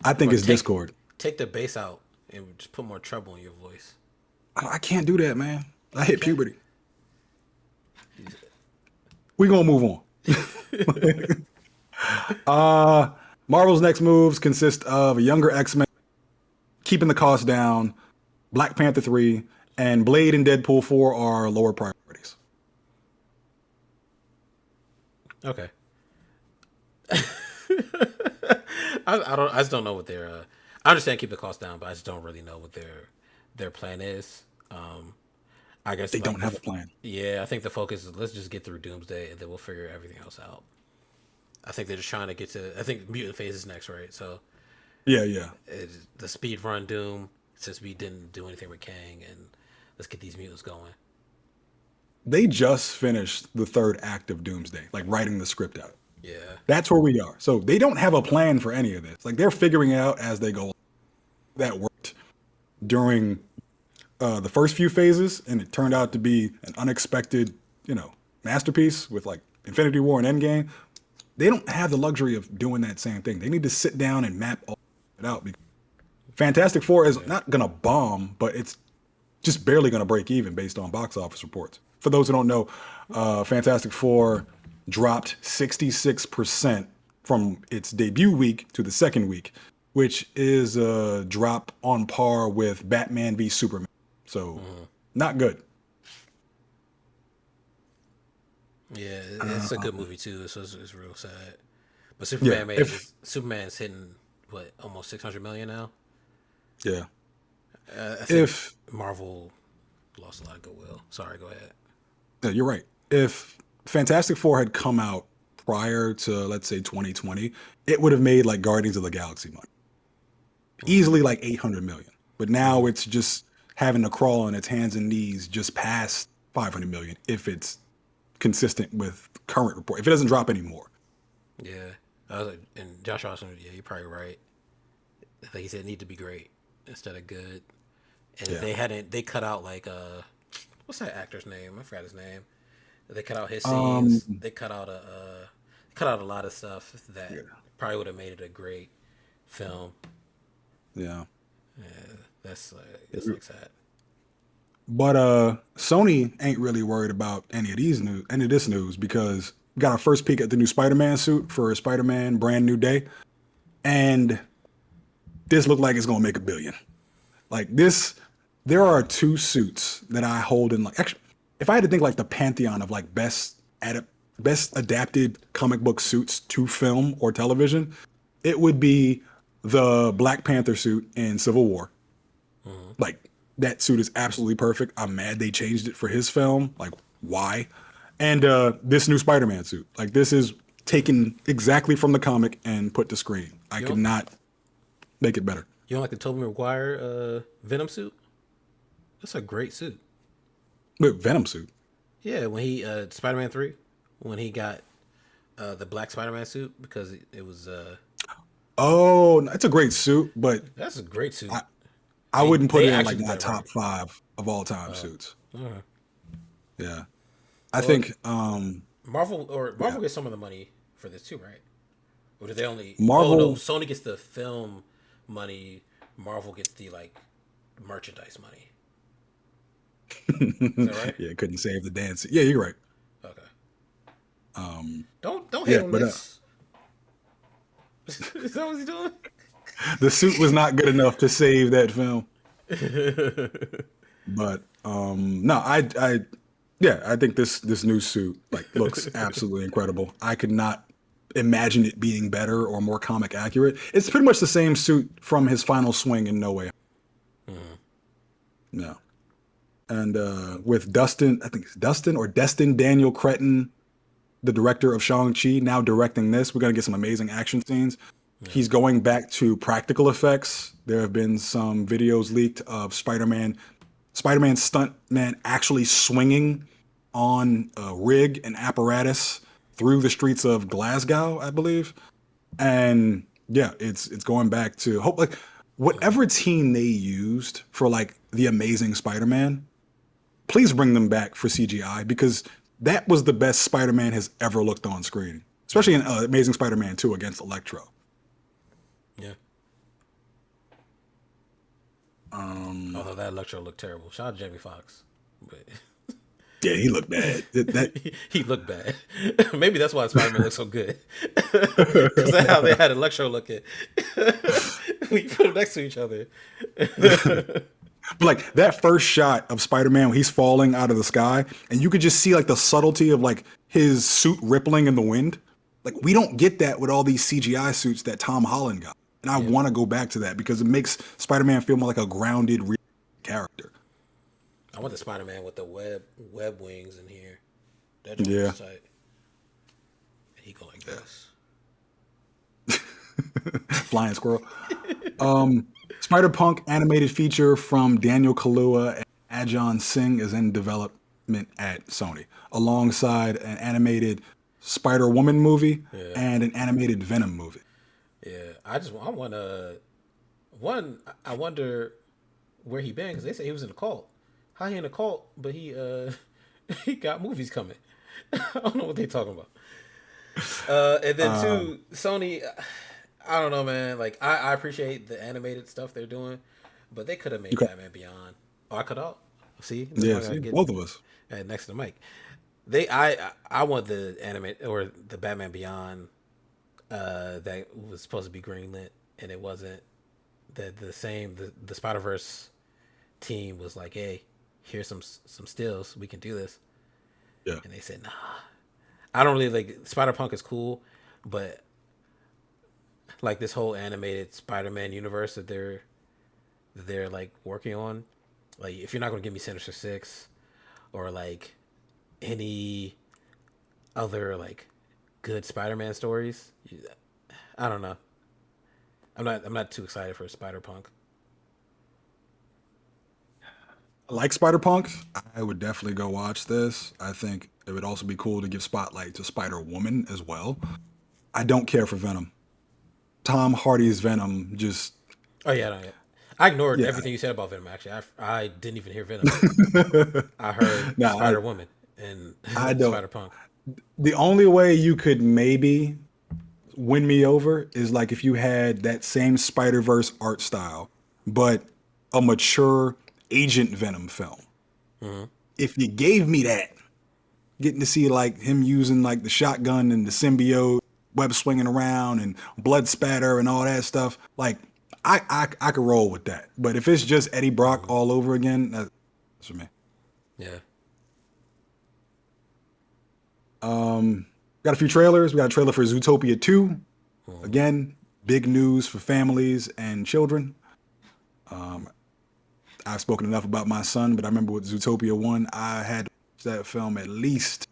I think or it's Discord. take the bass out and just put more treble in your voice. I can't do that, man. I You hit can. puberty. We gonna move on. uh Marvel's next moves consist of a younger X-Men, keeping the cost down, Black Panther 3, and Blade and Deadpool 4 are lower priorities. Okay. I don't. I just don't know what their. I understand keep the cost down, but I just don't really know what their plan is. I guess They like don't have a plan. yeah, I think the focus is let's just get through Doomsday and then we'll figure everything else out. I think they're just trying to get to. I think Mutant Phase is next, right? So Yeah, yeah. the speed run Doom since we didn't do anything with Kang, and let's get these mutants going. They just finished the third act of Doomsday, like writing the script out. Yeah, That's where we are. So they don't have a plan for any of this. Like they're figuring it out as they go. That worked during the first few phases, and it turned out to be an unexpected, masterpiece with like Infinity War and Endgame. They don't have the luxury of doing that same thing. They need to sit down and map all it out. Because Fantastic Four is yeah, not gonna bomb, but it's just barely gonna break even based on box office reports. For those who don't know, Fantastic Four dropped 66% from its debut week to the second week, which is a drop on par with Batman v Superman. So, not good. yeah. It's a good movie too, so it's real sad. But Yeah, if Superman's hitting what almost 600 million now. yeah, I think if Marvel lost a lot of goodwill. Sorry, go ahead. yeah, you're right. If Fantastic Four had come out prior to let's say 2020, it would have made like Guardians of the Galaxy money, easily like 800 million. But now it's just having to crawl on its hands and knees just past 500 million if it's consistent with current report. If it doesn't drop anymore. Yeah, I was like, and Josh Austin. Yeah, you're probably right. Like he said, it need to be great instead of good. And if Yeah. they hadn't, they cut out what's that actor's name? I forgot his name. They cut out his scenes. Um. They cut out a lot of stuff that Yeah. probably would have made it a great film. Yeah. That's like it's like sad. But Sony ain't really worried about any of this news because we got our first peek at the new Spider-Man suit for Spider-Man Brand New Day, and this looked like it's gonna make a billion. Like this, there are Yeah, two suits that I hold in like actually, if I had to think like the pantheon of like best adapted comic book suits to film or television, it would be the Black Panther suit in Civil War. Like that suit is absolutely perfect. I'm mad they changed it for his film. Like why? And this new Spider-Man suit. Like this is taken exactly from the comic and put to screen. I You could don't not make it better. you don't like the Tobey Maguire Venom suit? That's a great suit. But Venom suit. Yeah, when he Spider-Man 3, when he got the black Spider-Man suit because it was Oh, it's a great suit, but that's a great suit. I, I They wouldn't put they it in actually like did my that right. top five of all time suits. Uh, Yeah. I well, think Marvel yeah. gets some of the money for this too, right? Or do they only? Oh no, Marvel Sony gets the film money. Marvel gets the like merchandise money. Is that right? yeah, couldn't save the dance. Yeah, you're right. Okay. Um Don't hate yeah, on but this. Is that what he's doing? the suit was not good enough to save that film. But no, I yeah, I think this new suit like looks absolutely incredible. I could not imagine it being better or more comic accurate. It's pretty much the same suit from his final swing in No Way. No. And with Dustin, I think it's Dustin or Destin Daniel Cretton, the director of Shang-Chi, now directing this. We're gonna get some amazing action scenes. Yeah. He's going back to practical effects. There have been some videos leaked of Spider-Man stuntman actually swinging on a rig and apparatus through the streets of Glasgow, I believe. And yeah, it's going back to hope like whatever team they used for like the Amazing Spider-Man, please bring them back for CGI because that was the best Spider-Man has ever looked on screen, especially in Amazing Spider-Man 2 against Electro. Yeah. Um, Although that Electro looked terrible. Shout out to Jamie Foxx, but yeah, he looked bad. he looked bad. Maybe that's why Spider Man looks so good. Because that's how they had Electro looking. When you put them next to each other. But like that first shot of Spider-Man when he's falling out of the sky, and you could just see like the subtlety of like his suit rippling in the wind. Like we don't get that with all these CGI suits that Tom Holland got. And I Yeah. want to go back to that because it makes Spider-Man feel more like a grounded real character. I want the Spider Man with the web wings in here. That joint Yeah. looks tight. And he go like this. Flying squirrel. Spider-Punk animated feature from Daniel Kaluuya and Ajon Singh is in development at Sony, alongside an animated Spider-Woman movie Yeah. and an animated Venom movie. Yeah. I want to. One, I wonder where he been because they say he was in a cult. How he in a cult, but he he got movies coming. I don't know what they talking about. And then Uh, two, Sony. I don't know, man. Like I appreciate the animated stuff they're doing, but they could have made okay. Batman Beyond. Oh, I could out. See, that's why Yeah, I gotta see, get both of us. next to the mic. I want the animate or the Batman Beyond that was supposed to be greenlit and it wasn't. The same the Spider Verse team was like, hey, here's some stills, we can do this, Yeah. and they said nah. I don't really like Spider Punk is cool, but like this whole animated Spider Man universe that they're like working on, like if you're not gonna give me Sinister Six or like any other like good Spider Man stories, I don't know. I'm not too excited for Spider Punk. I like Spider-Punk. I would definitely go watch this. I think it would also be cool to give spotlight to Spider-Woman as well. I don't care for Venom. Tom Hardy's Venom just Oh yeah, no, yeah. I ignored yeah. everything you said about Venom. Actually, I didn't even hear Venom. I heard no, Spider Woman and I don't. Spider Punk. The only way you could maybe win me over is like if you had that same Spider Verse art style, but a mature Agent Venom film. If you gave me that, getting to see like him using like the shotgun and the symbiote, web swinging around and blood spatter and all that stuff, like I could roll with that. But if it's just Eddie Brock all over again, that's for me. Yeah, Got a few trailers. We got a trailer for Zootopia 2. Again, big news for families and children. I've spoken enough about my son, but I remember with Zootopia 1, I had to watch that film at least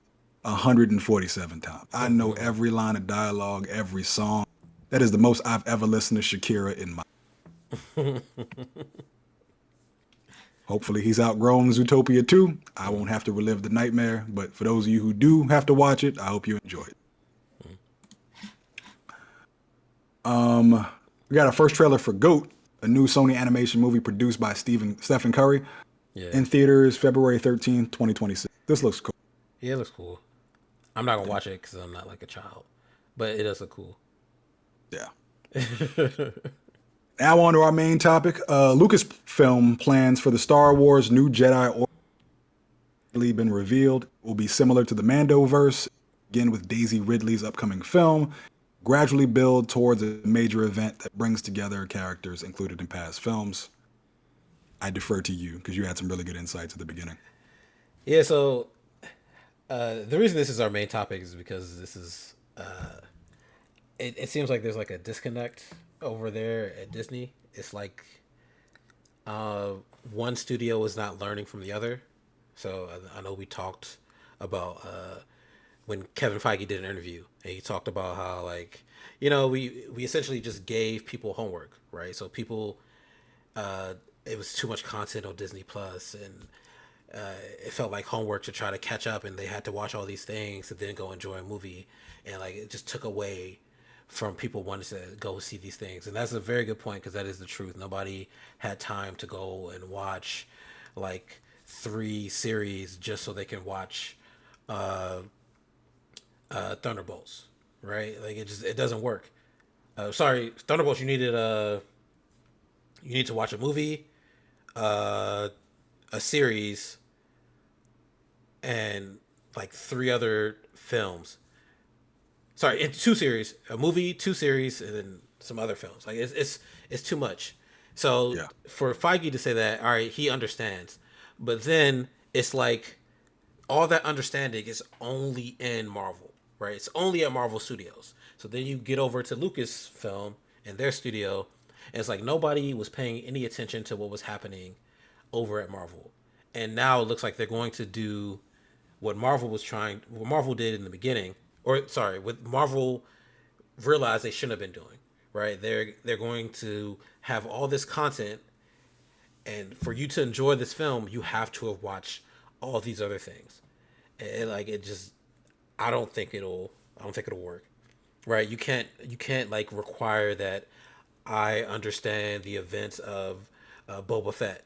147 times. I know every line of dialogue, every song. That is the most I've ever listened to Shakira in my. Hopefully, he's outgrown Zootopia 2. I won't have to relive the nightmare, but for those of you who do have to watch it, I hope you enjoy it. We got our first trailer for GOAT, a new Sony animation movie produced by Stephen Curry, Yeah, in theaters February 13th, 2026. This looks cool. yeah, it looks cool. I'm not gonna watch it because I'm not like a child, but it does look cool. Yeah. Now on to our main topic. Lucasfilm plans for the Star Wars New Jedi Order been revealed. It will be similar to the Mandoverse, again with Daisy Ridley's upcoming film, gradually build towards a major event that brings together characters included in past films. I defer to you because you had some really good insights at the beginning. Yeah, so the reason this is our main topic is because this is it seems like there's like a disconnect over there at Disney. It's like uh, one studio is not learning from the other. So I know we talked about when Kevin Feige did an interview and he talked about how like we essentially just gave people homework, right? So people it was too much content on Disney Plus and it felt like homework to try to catch up and they had to watch all these things and then go enjoy a movie and like it just took away from people wanting to go see these things. And that's a very good point because that is the truth. Nobody had time to go and watch like three series just so they can watch Thunderbolts, right? Like it doesn't work. Sorry, Thunderbolts. You need to watch a movie, uh, a series, and like three other films. Sorry, in two series, a movie, two series, and then some other films. Like it's too much. So Yeah. for Feige to say that, all right, he understands, but then it's like all that understanding is only in Marvel, right? It's only at Marvel Studios. So then you get over to Lucasfilm and their studio, and it's like nobody was paying any attention to what was happening over at Marvel. And now it looks like they're going to do what Marvel did in the beginning, or sorry, what Marvel realized they shouldn't have been doing. Right? They're going to have all this content, and for you to enjoy this film, you have to have watched all these other things. And like it just, I don't think it'll work. Right? You can't like require that I understand the events of Boba Fett,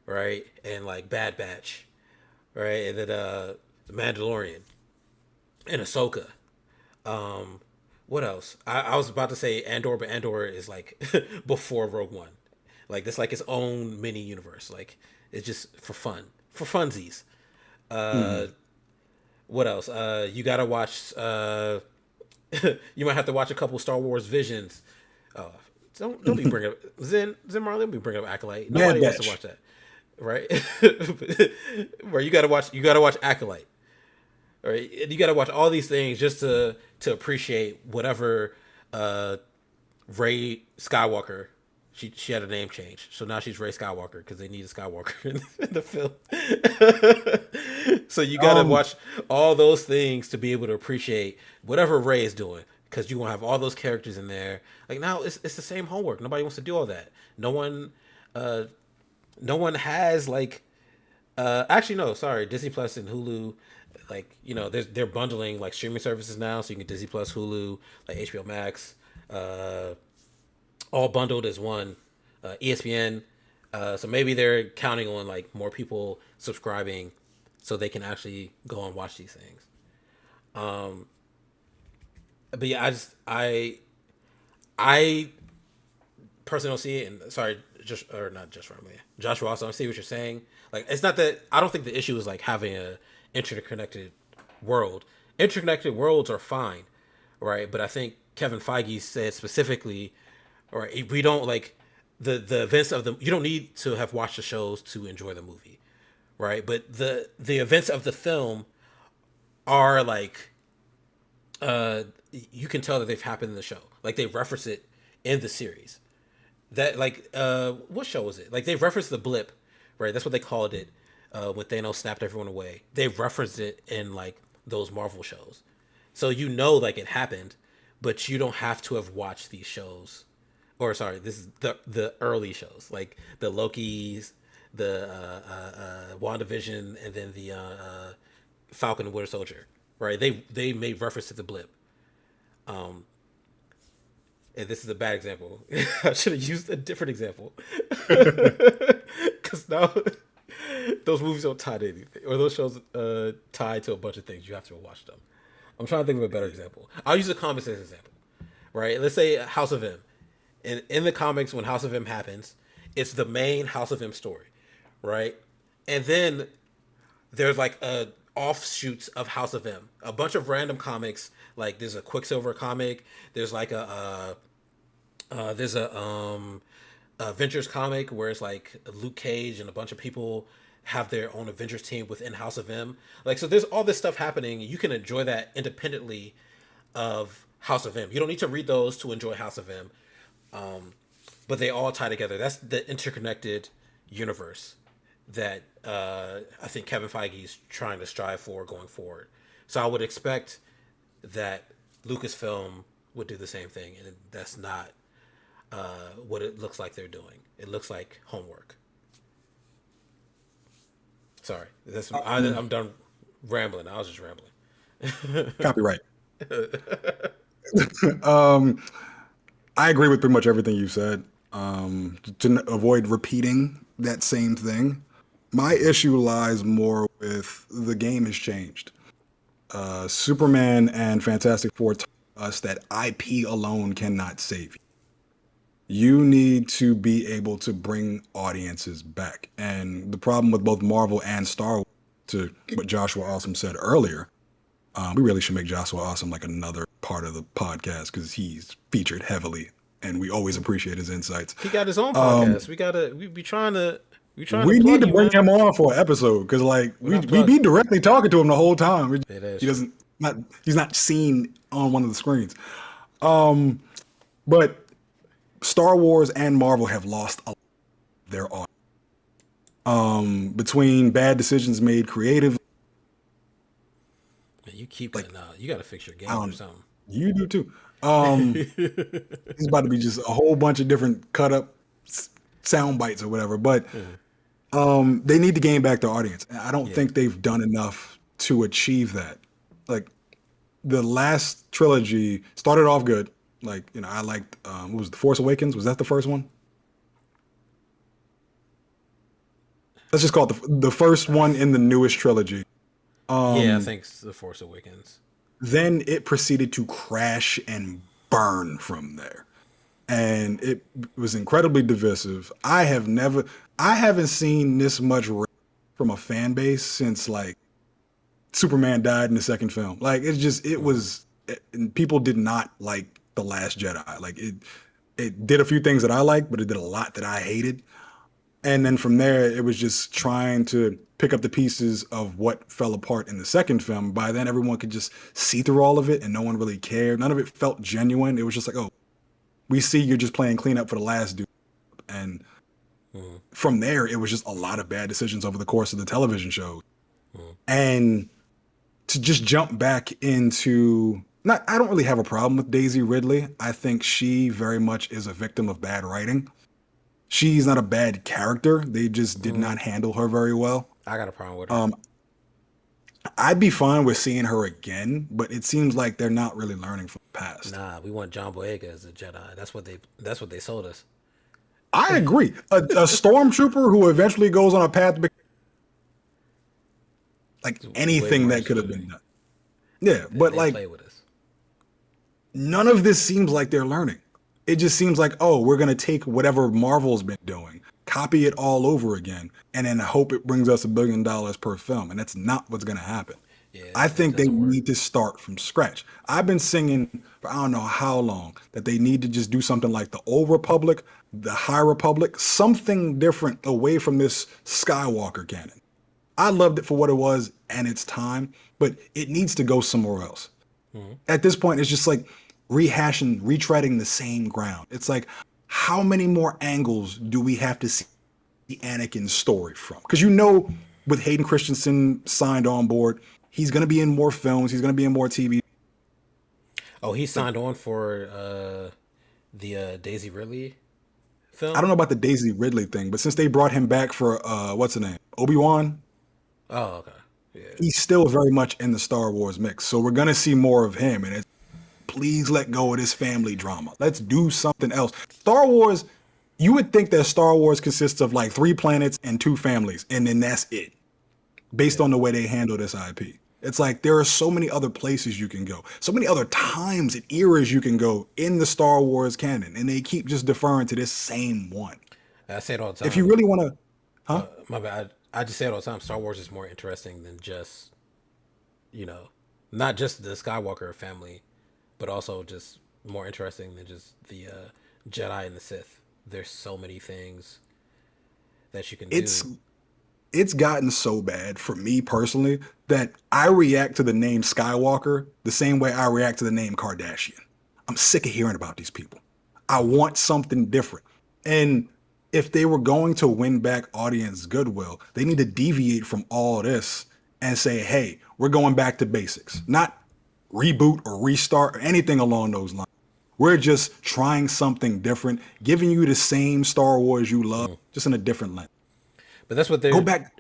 right? And like Bad Batch, right? And then the Mandalorian and Ahsoka. What else? I was about to say Andor, but Andor is like before Rogue One. Like this, like its own mini universe. Like it's just for fun, for funsies. Hmm. What else? You gotta watch. You might have to watch a couple Star Wars Visions. Oh, don't be bringing up Zen Marley. Don't be bringing up Acolyte. Bad Nobody wants to watch Batch. that, right? Where you gotta watch Acolyte. Right? And you got to watch all these things just to appreciate whatever uh, Ray Skywalker. She had a name change, so now she's Ray Skywalker because they need a Skywalker in the film. So you got to Um, watch all those things to be able to appreciate whatever Ray is doing because you gonna have all those characters in there. Like now, it's the same homework. Nobody wants to do all that. Uh, no one has like actually, no. Sorry, Disney Plus and Hulu, like they're bundling like streaming services now, so you can get Disney Plus, Hulu, like HBO Max, uh, all bundled as one. ESPN. So maybe they're counting on like more people subscribing, so they can actually go and watch these things. But yeah, I personally don't see it. And sorry, just or not just from me, Josh Ross. I don't see what you're saying. Like, it's not that I don't think the issue is like having a interconnected world. Interconnected worlds are fine, right? But I think Kevin Feige said specifically, right, we don't like the events of the. You don't need to have watched the shows to enjoy the movie, right? But the events of the film are like you can tell that they've happened in the show. Like they reference it in the series. That like what show was it? Like they referenced the blip, right? That's what they called it when Thanos snapped everyone away. They referenced it in like those Marvel shows. So you know like it happened, but you don't have to have watched these shows. Or sorry, this is the early shows like the Loki's, the WandaVision, and then the Falcon and Winter Soldier. Right? They made reference to the blip. And this is a bad example. I should have used a different example. Because now those movies don't tie to anything, or those shows tie to a bunch of things. You have to watch them. I'm trying to think of a better example. I'll use the comics as an example, right? Let's say House of M. And in the comics, when House of M happens, it's the main House of M story, right? And then there's like offshoots of House of M, a bunch of random comics. Like there's a Quicksilver comic. There's like there's a Avengers comic where it's like Luke Cage and a bunch of people have their own Avengers team within House of M. Like so, there's all this stuff happening. You can enjoy that independently of House of M. You don't need to read those to enjoy House of M, but they all tie together. That's the interconnected universe that I think Kevin Feige is trying to strive for going forward. So I would expect that Lucasfilm would do the same thing, and that's not what it looks like they're doing. It looks like homework. Sorry, I'm done rambling. I was just rambling. Copyright. um, I agree with pretty much everything you said. To avoid repeating that same thing, my issue lies more with the game has changed. Superman and Fantastic Four taught us that IP alone cannot save you. You need to be able to bring audiences back. And the problem with both Marvel and Star Wars, to what Joshua Awesome said earlier, we really should make Joshua Awesome like another part of the podcast because he's featured heavily and we always appreciate his insights. He got his own Um, podcast. We be trying to we need plug to you, bring man. him on for an episode because like We're we not we be plugged. directly talking to him the whole time. Yeah, that's He true. doesn't not he's not seen on one of the screens. But Star Wars and Marvel have lost a lot of their audience. Between bad decisions made creative, Man, you keep like cutting out. You got to fix your I game or don't something. you do too. It's about to be just a whole bunch of different cut up sound bites or whatever. But they need to gain back their audience. And I don't Yeah. think they've done enough to achieve that. Like the last trilogy started off good. Like I liked what was it, The Force Awakens? Was that the first one? Let's just call it the first one in the newest trilogy. Yeah, I think it's The Force Awakens. Then it proceeded to crash and burn from there. And it was incredibly divisive. I haven't seen this much from a fan base since like Superman died in the second film. Like it was, and people did not like The Last Jedi. Like it did a few things that I liked, but it did a lot that I hated. And then from there, it was just trying to pick up the pieces of what fell apart in the second film. By then, everyone could just see through all of it, and no one really cared. None of it felt genuine. It was just like, oh, we see you're just playing cleanup for the last dude. And from there, it was just a lot of bad decisions over the course of the television show. And to just jump back into not, I don't really have a problem with Daisy Ridley. I think she very much is a victim of bad writing. She's not a bad character. They just did not handle her very well. I got a problem with her. Um, I'd be fine with seeing her again, but it seems like they're not really learning from the past. Nah, we want John Boyega as a Jedi. That's what they sold us. I agree. A stormtrooper who eventually goes on a path, like It's way anything more that could have interesting. been done. Yeah, but They like play with us. none of this seems like they're learning. It just seems like, oh, we're going to take whatever Marvel's been doing, copy it all over again, and then hope it brings us $1 billion per film. And that's not what's going to happen. Yeah, I it think they doesn't work. need to start from scratch. I've been singing for I don't know how long that they need to just do something like the Old Republic, the High Republic, something different away from this Skywalker canon. I loved it for what it was and its time, but it needs to go somewhere else. At this point, it's just like rehashing, retreading the same ground. It's like, how many more angles do we have to see Anakin's story from? Because with Hayden Christensen signed on board, He's gonna be in more films. He's gonna be in more TV. Oh, he Like signed on for the Daisy Ridley I don't film. know about the Daisy Ridley thing, but since they brought him back for what's the name, Obi-Wan, Oh, okay, yeah, he's still very much in the Star Wars mix. So we're gonna see more of him, and it's please let go of this family drama. Let's do something else. Star Wars, you would think that Star Wars consists of like three planets and two families, and then that's it, based yeah. on the way they handle this IP. It's like there are so many other places you can go, so many other times and eras you can go in the Star Wars canon, and they keep just deferring to this same one. I say it all the If you time. really want to, huh? My bad. I just say it all the time. Star Wars is more interesting than just you know, not just the Skywalker family, but also just more interesting than just the Jedi and the Sith. There's so many things that you can It's do. it's gotten so bad for me personally that I react to the name Skywalker the same way I react to the name Kardashian. I'm sick of hearing about these people. I want something different. And if they were going to win back audience goodwill, they need to deviate from all this and say, hey, we're going back to basics, not reboot or restart or anything along those lines. We're just trying something different, giving you the same Star Wars you love, just in a different lens. But that's what Go they're back.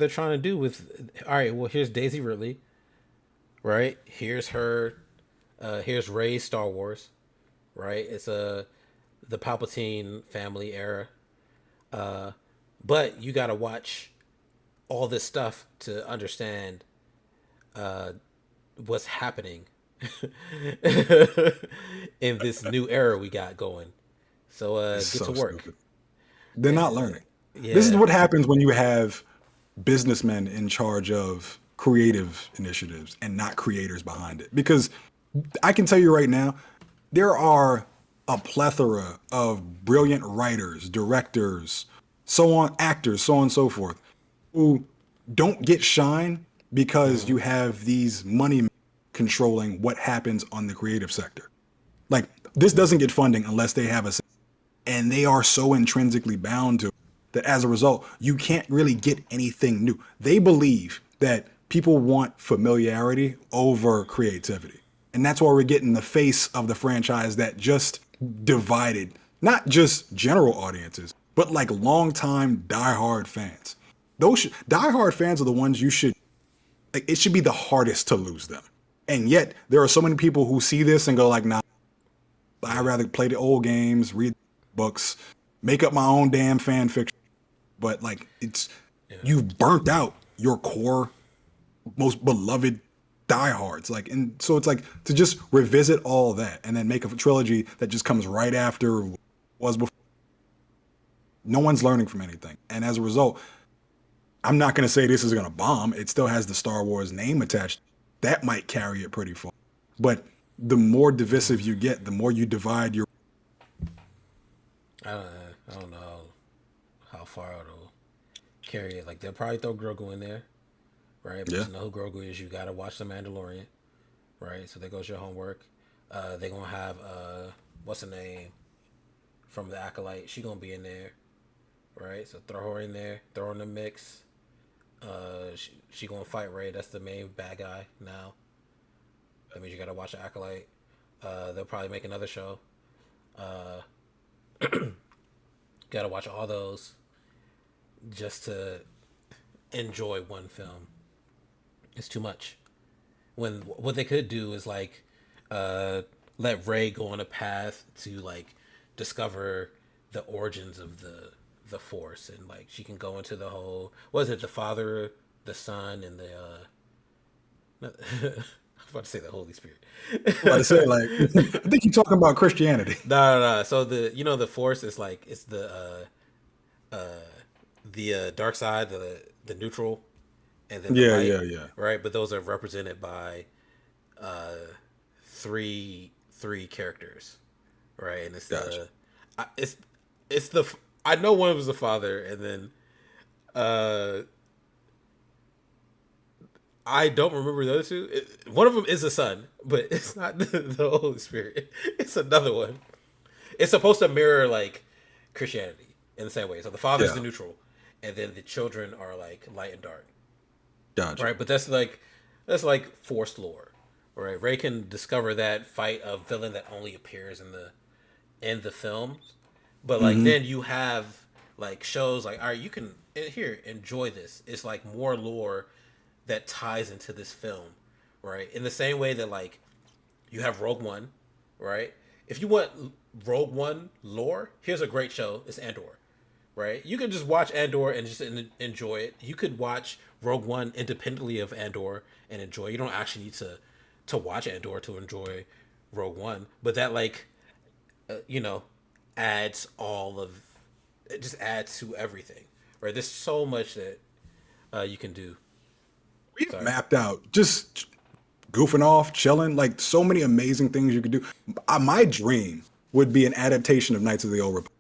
trying to do with. All right, well here's Daisy Ridley, right? Here's her. Here's Rey's Star Wars, right? It's the Palpatine family era. But you got to watch all this stuff to understand what's happening in this new era we got going. So It's get to so work. stupid. They're not learning. This is Yeah. what happens when you have businessmen in charge of creative initiatives and not creators behind it. Because I can tell you right now, there are a plethora of brilliant writers, directors, so on, actors, so on and so forth, who don't get shine because Mm-hmm. you have these money controlling what happens on the creative sector. Like this doesn't get funding unless they have a, and they are so intrinsically bound to it that as a result, you can't really get anything new. They believe that people want familiarity over creativity. And that's why we're getting the face of the franchise that just divided not just general audiences, but like longtime diehard fans. Those diehard fans are the ones you should like. It should be the hardest to lose them. And yet, there are so many people who see this and go like, "Nah, I'd Yeah. rather play the old games, read books, make up my own damn fan fiction." But like it's Yeah. you've burnt out your core most beloved diehards. Like and so it's like to just revisit all that and then make a trilogy that just comes right after was before. No one's learning from anything. And as a result, I'm not gonna say this is gonna bomb. It still has the Star Wars name attached. That might carry it pretty far. But the more divisive you get, the more you divide your I don't know how far it'll carry it. Like they'll probably throw Grogu in there, right? But yeah. to know who Grogu is, you got to watch The Mandalorian, right? So there goes your homework. They're gonna have what's her name from the Acolyte? She gonna be in there, right? So throw her in there, throw her in the mix. She gonna fight Ray. That's the main bad guy now. That means you gotta watch the Acolyte. They'll probably make another show. Gotta watch all those just to enjoy one film. It's too much. When what they could do is like uh, let Ray go on a path to like discover the origins of the Force, and like she can go into the whole was it the Father, the Son, and the I was about to say the Holy Spirit. I'm about to say, like, I think you're talking about Christianity. No. So the the Force is like it's the dark side, the neutral, and then the Yeah, light, yeah, yeah. right? But those are represented by three characters, right? And it's Gotcha. the it's the I know one of them is the father, and then uh I don't remember the other two. One of them is the son, but it's not the Holy Spirit. It's another one. It's supposed to mirror like Christianity in the same way. So the father's the Yeah, neutral, and then the children are like light and dark, gotcha. right? But that's like That's like forced lore, right? Ray can discover that, fight a villain that only appears in the films, but like Hmm. then you have like shows like, all right, you can here enjoy this. It's like more lore that ties into this film, right? In the same way that like you have Rogue One, right? If you want Rogue One lore, here's a great show. It's Andor, right? You can just watch Andor and just enjoy it. You could watch Rogue One independently of Andor and enjoy. You don't actually need to watch Andor to enjoy Rogue One, but that like you know adds all of it, just adds to everything, right? There's so much that you can do. We've Sorry. mapped out just goofing off, chilling, like so many amazing things you could do. My dream would be an adaptation of Knights of the Old Republic.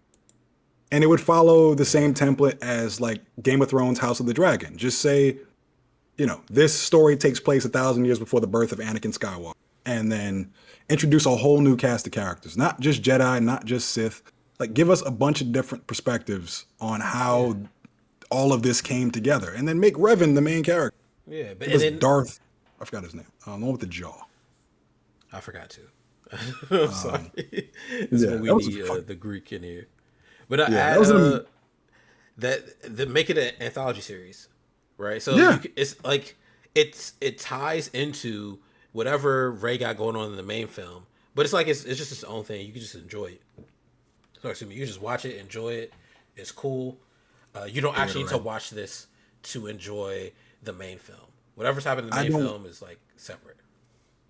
And it would follow the Yeah. same template as like Game of Thrones, House of the Dragon. Just say, this story takes place 1,000 years before the birth of Anakin Skywalker, and then introduce a whole new cast of characters, not just Jedi, not just Sith. Like, give us a bunch of different perspectives on Yeah. how all of this came together, and then make Revan the main character. Yeah. But Give and us then Darth. I forgot his name. The one with the jaw. I forgot to. I'm sorry. Um, This is yeah, when we that was a need fun. the Greek in here. But I Yeah, that add was an. that make it an anthology series, right? So Yeah, it's like it ties into whatever Ray got going on in the main film, but it's like it's just its own thing. You can just enjoy it. So excuse me, you just watch it, enjoy it. It's cool. You don't actually need to reiterate. watch this to enjoy the main film. Whatever's happening in the I main don't. film is like separate.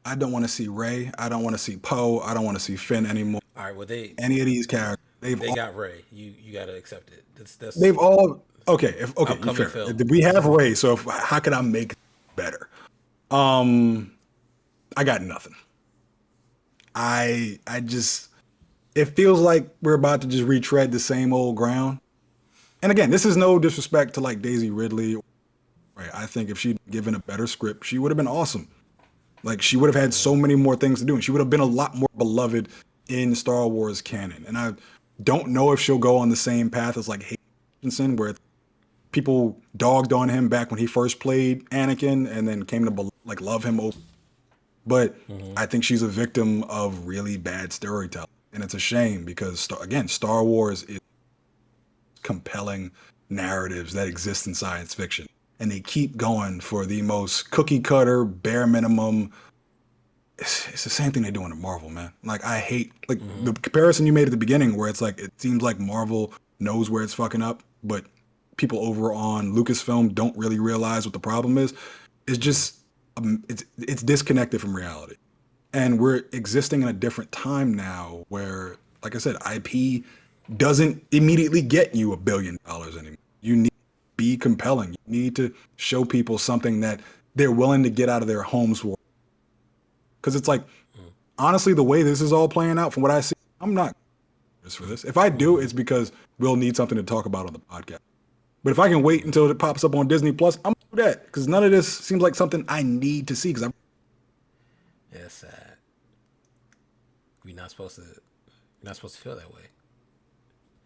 I don't want to see Ray. I don't want to see Poe. I don't want to see Finn anymore. All right, well Any of these characters, they got Ray. You got to accept it. That's they've all okay. If okay, you upcoming fair. film. We have Ray, so how can I make it better? Um, I got nothing. I just it feels like we're about to just retread the same old ground. And again, this is no disrespect to like Daisy Ridley. Right? I think if she'd given a better script, she would have been awesome. Like she would have had so many more things to do, and she would have been a lot more beloved in Star Wars canon. And I don't know if she'll go on the same path as like Hayden Christensen, where people dogged on him back when he first played Anakin, and then came to like love him over. But Mm-hmm. I think she's a victim of really bad storytelling, and it's a shame because again, Star Wars is compelling narratives that exist in science fiction, and they keep going for the most cookie cutter, bare minimum. It's the same thing they do in Marvel, man. Like I hate like Mm-hmm. the comparison you made at the beginning, where it's like it seems like Marvel knows where it's fucking up, but people over on Lucasfilm don't really realize what the problem is. It's just it's disconnected from reality, and we're existing in a different time now, where, like I said, IP doesn't immediately get you $1 billion anymore. You need to be compelling. You need to show people something that they're willing to get out of their homes for. Because it's like, honestly, the way this is all playing out, from what I see, I'm not for this. If I do, Mm-hmm. it's because we'll need something to talk about on the podcast. But if I can wait until it pops up on Disney Plus, I'm gonna do that because none of this seems like something I need to see. Because I'm Yeah, it's sad. We're not supposed to. You're not supposed to feel that way.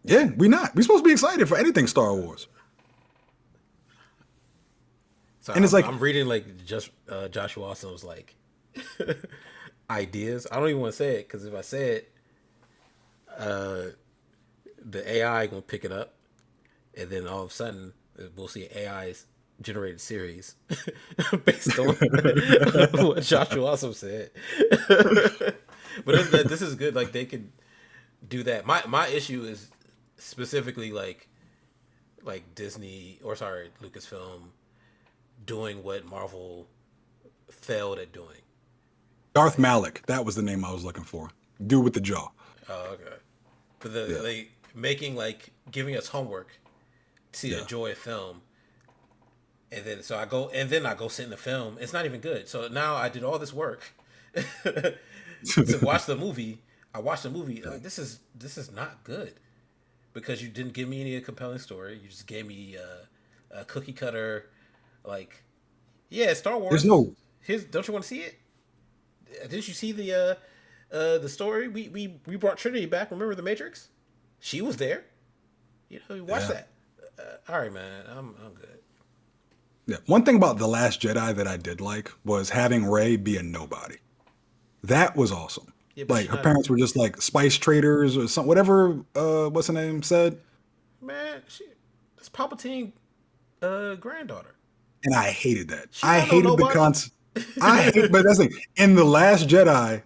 yeah, we supposed to be excited for anything Star Wars, So and it's like I'm reading like just Joshua Awesom's like ideas. I don't even want to say it because if I say it, the AI gonna pick it up, and then all of a sudden we'll see AI's generated series based on what Joshua Awesome said. But this is good. Like they could do that. My issue is specifically like Disney or sorry Lucasfilm doing what Marvel failed at doing. Darth Like, Malik. That was the name I was looking for. Dude with the jaw. oh okay, but the Yeah, like making like giving us homework to yeah. enjoy a film, and then so I go and then I go sit in the film. It's not even good. So now I did all this work to watch the movie. I watched the movie. Like this is not good because you didn't give me any compelling story. You just gave me a cookie cutter like yeah Star There's Wars. no. Here's don't you want to see it? Didn't you see the story? We brought Trinity back. Remember the Matrix? She was there. You know, watch Yeah. that. All right, man. I'm good. Yeah. One thing about The Last Jedi that I did like was having Rey be a nobody. That was awesome. Yeah, but Like she her not parents were just like spice traders or something, whatever. What's her name said, man. She that's Palpatine granddaughter. and I hated that. She I not no hated the nobody. concept. I hate, but that's the thing. In The Last Jedi,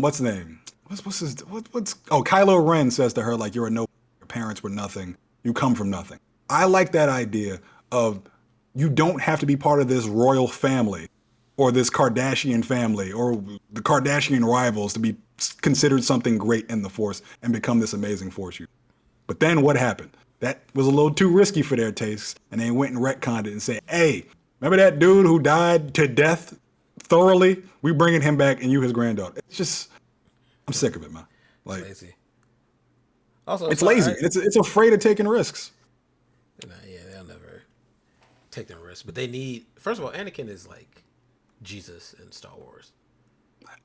what's the name? What's his what's oh Kylo Ren says to her like you're a no, your parents were nothing, you come from nothing. I like that idea of you don't have to be part of this royal family or this Kardashian family or the Kardashian rivals to be considered something great in the Force and become this amazing Force user. But then what happened? That was a little too risky for their tastes, and they went and retconned it and said, "Hey, remember that dude who died to death thoroughly? We bringing him back, and you his granddaughter." It's just, I'm sick of it, man. It's Like, lazy. Also, it's so lazy. I It's afraid of taking risks. nah, yeah, they'll never take them risks. But they need first of all, Anakin is like Jesus in Star Wars.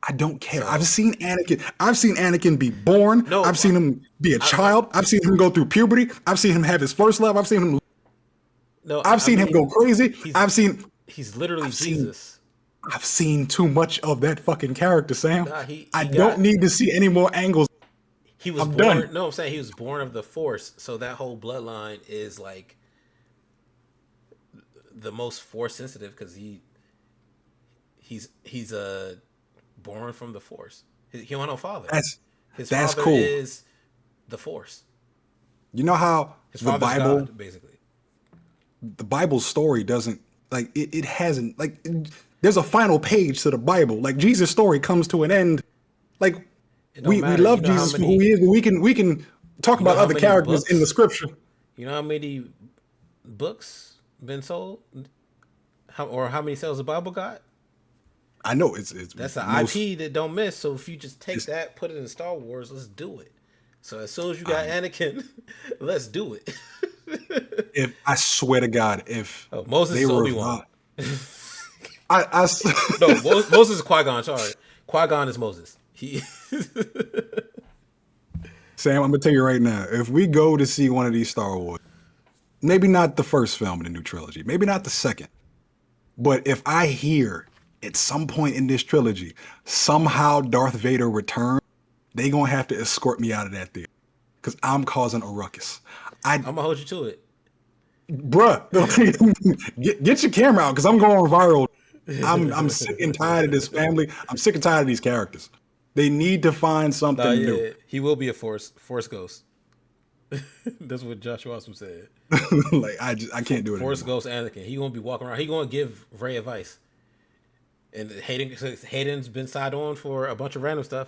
I don't care. I've So seen Anakin. I've seen Anakin be born. no, I've seen him be a I child. I've seen him go through puberty. I've seen him have his first love. I've seen him. no, I've I seen him go mean crazy. he's he's literally I've seen Jesus. I've seen too much of that fucking character, Sam. Nah, I he don't got need to see any more angles. he was I'm done. born. No, I'm saying he was born of the Force. So that whole bloodline is like the most Force sensitive because he's born from the Force. He don't have no father. That's His that's father cool. is the Force. You know how His father's God, basically. The Bible story doesn't like it hasn't like there's a final page to the Bible. Like Jesus' story comes to an end. Like It don't we matter. love Jesus for who he is, but we can talk You know about how other many characters in the books, scripture. you know how many books been sold, or how many sales the Bible got. I know it's That's an most IP that don't miss. So if you just take it's that, put it in Star Wars, let's do it. So as soon as you got um Anakin, let's do it. if I swear to God, if Oh, Moses they is Obi Wan. revive I No, Moses is Qui Gon. Sorry, Qui Gon is Moses. He. Sam, I'm gonna tell you right now, if we go to see one of these Star Wars, maybe not the first film in the new trilogy, maybe not the second, but if I hear at some point in this trilogy somehow Darth Vader returns, they gonna have to escort me out of that theater because I'm causing a ruckus. I, I'm gonna hold you to it. bruh, get your camera out because I'm going viral. I'm sick and tired of this family. I'm sick and tired of these characters. They need to find Nah, something new. yeah, he will be a Force ghost. That's what Joshua Awesome said. Like I can't do it Force anymore. ghost Anakin. He gonna be walking around. He gonna give Ray advice. And Hayden's been side on for a bunch of random stuff.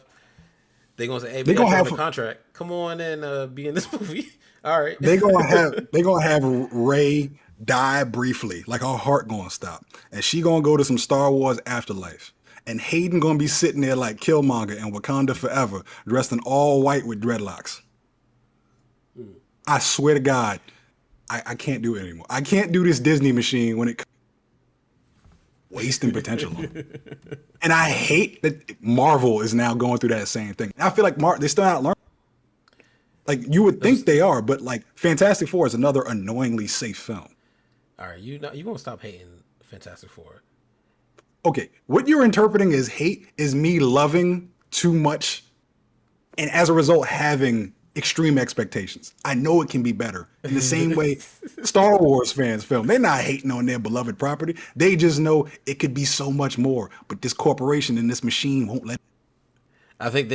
They gonna say, "Hey, we They got gonna you on have the contract. Come on and be in this movie." All right. they gonna have Ray die briefly, like her heart gonna stop, and she gonna go to some Star Wars afterlife. And Hayden gonna be sitting there like Killmonger and Wakanda Forever, dressed in all white with dreadlocks. I swear to God, I can't do it anymore. I can't do this Disney machine when it comes to wasting potential on. And I hate that Marvel is now going through that same thing. I feel like they're still not learning. Like you would think they are, but like Fantastic Four is another annoyingly safe film. All right, you gonna stop hating Fantastic Four? Okay, what you're interpreting as hate is me loving too much and as a result having extreme expectations. I know it can be better. In the same way Star Wars fans film, they're not hating on their beloved property. They just know it could be so much more, but this corporation and this machine won't let. I think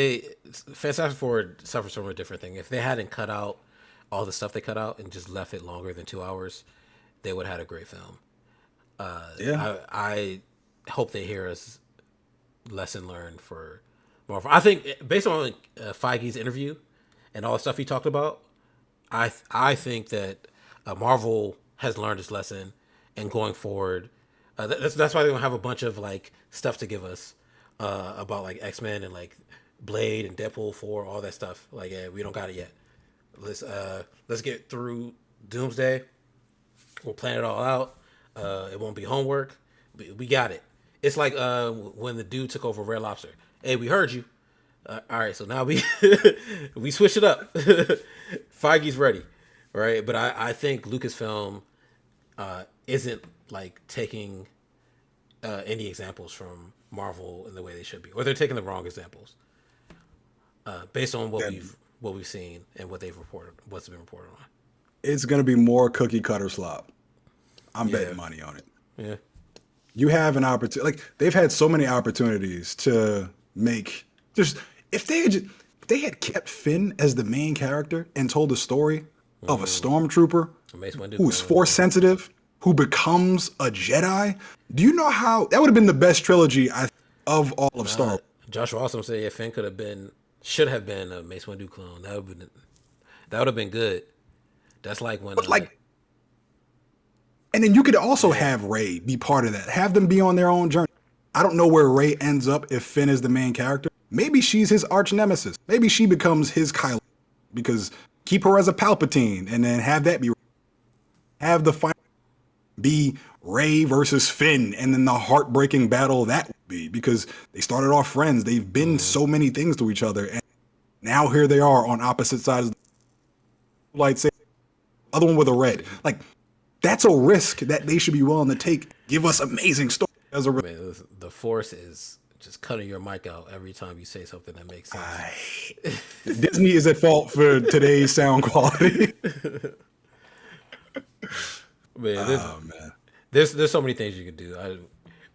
Fantastic Four suffers from a different thing. If they hadn't cut out all the stuff they cut out and just left it longer than 2 hours, they would have had a great film. Yeah. I hope they hear us lesson learned for Marvel. I think based on Feige's interview and all the stuff he talked about, I think that Marvel has learned its lesson, and going forward, that's why they don't have a bunch of like stuff to give us about like X-Men and like Blade and Deadpool 4, all that stuff. Like, yeah, we don't got it yet. Let's get through Doomsday. We'll plan it all out. It won't be homework. We got it. It's like when the dude took over Red Lobster. Hey, we heard you. All right, so now we we switch it up. Feige's ready, right? But I think Lucasfilm isn't like taking any examples from Marvel in the way they should be, or they're taking the wrong examples based on That what we've seen and what they've reported, what's been reported on. it's going to be more cookie cutter slop. I'm Yeah, betting money on it. yeah. You have an opportunity. Like they've had so many opportunities to make just if they had kept Finn as the main character and told the story of a stormtrooper Mace Windu who is force clone. sensitive, who becomes a Jedi. Do you know how that would have been the best trilogy of all of Star Wars? Josh Rawson said, "Yeah, Finn could have been, should have been a Mace Windu clone. That would have been good. That's like when, But like, and then you could also yeah, have Rey be part of that. Have them be on their own journey. I don't know where Rey ends up if Finn is the main character. Maybe she's his arch nemesis. Maybe she becomes his Kylo because keep her as a Palpatine and then have that be have the final be Rey versus Finn and then the heartbreaking battle that would be because they started off friends. They've been so many things to each other and now here they are on opposite sides of the lightsaber. Other one with a red. Like that's a risk that they should be willing to take. Give us amazing story as a risk. man, the Force is just cutting your mic out every time you say something that makes sense. I, Disney is at fault for today's sound quality. Man, Oh man. there's so many things you can do.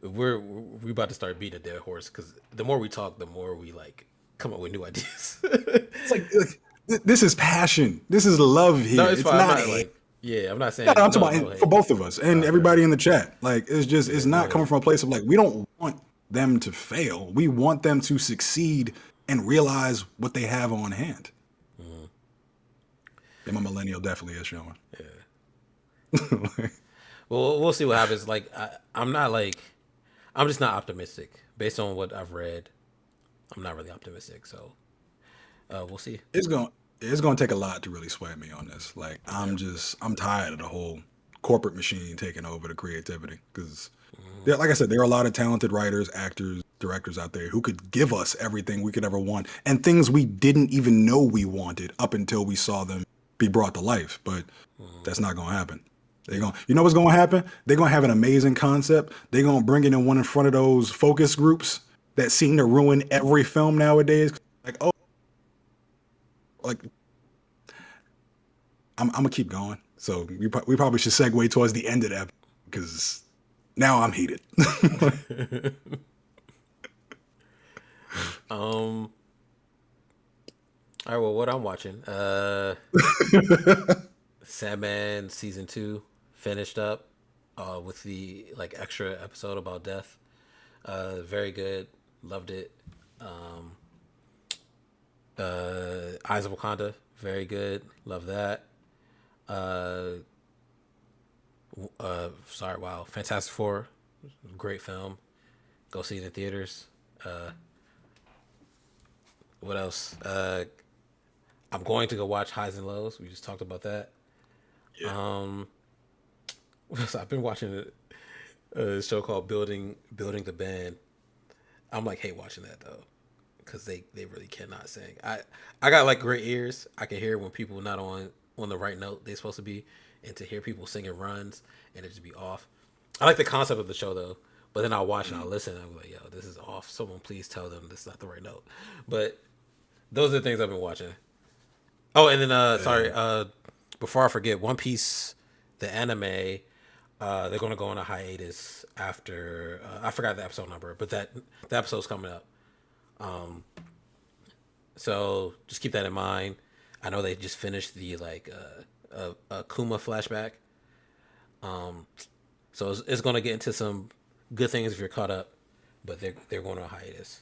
We about to start beating a dead horse because the more we talk, the more we like come up with new ideas. It's like this is passion. This is love No, here. it's It's fine. I'm not not hate. like, yeah, I'm not No, saying I'm no, talking no about for hate. both of us and Okay, everybody in the chat. Like it's just yeah, it's no not coming hate. from a place of like we don't want them to fail. We want them to succeed and realize what they have on hand. And my millennial definitely is showing. Well, we'll see what happens. Like, I'm not like, I'm just not optimistic based on what I've read. I'm not really optimistic, so we'll see. it's going it's going to take a lot to really sway me on this. Like Yeah, I'm tired of the whole corporate machine taking over the creativity because like I said, there are a lot of talented writers, actors, directors out there who could give us everything we could ever want and things we didn't even know we wanted up until we saw them be brought to life. But that's not going to happen. They're yeah. going, you know what's going to happen? They're going to have an amazing concept. They're going to bring it in one in front of those focus groups that seem to ruin every film nowadays. Like, oh, like I'm gonna keep going. So we probably should segue towards the end of that because now I'm heated. Um. All right. Well, what I'm watching, Sandman season 2 finished up, with the like extra episode about death. Very good. Loved it. Eyes of Wakanda, very good. Love that. Uh, Sorry, wow. Fantastic Four, great film. Go see it in theaters. What else? I'm going to go watch Highs and Lows. We just talked about that. Yeah. So I've been watching a show called Building the Band. I'm like hate watching that though, because they really cannot sing. I got like great ears. I can hear when people not on the right note they're supposed to be, and to hear people singing runs and it just be off. I like the concept of the show though, but then I'll watch and I'll listen and I'm like, yo, this is off. Someone please tell them this is not the right note. But those are the things I've been watching. Oh, and then Yeah. sorry, before I forget, One Piece, the anime, they're gonna go on a hiatus after I forgot the episode number, but the episode's coming up. So just keep that in mind. I know they just finished the like Kuma flashback, so it's gonna get into some good things if you're caught up, but they're going on a hiatus.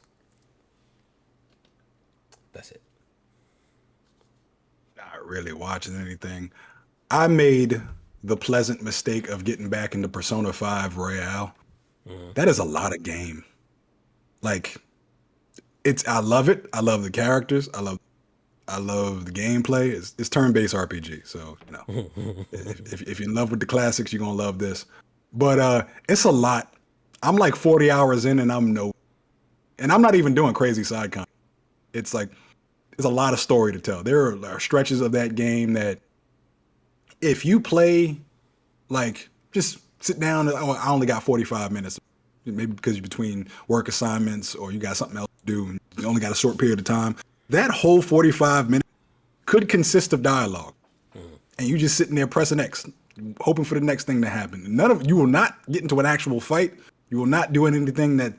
That's it. Not really watching anything. I made the pleasant mistake of getting back into Persona 5 Royale. That is a lot of game. Like it's I love it. I love the characters. I love the gameplay. It's turn-based RPG, so you know if you're in love with the classics, you're gonna love this. But it's a lot. I'm like 40 hours in, and and I'm not even doing crazy side content. It's like there's a lot of story to tell. There are stretches of that game that if you play like just Sit down. Oh, I only got 45 minutes. Maybe because you're between work assignments or you got something else to do. And you only got a short period of time. That whole 45 minutes could consist of dialogue, and you just sitting there pressing X, hoping for the next thing to happen. None of you will not get into an actual fight. You will not do anything that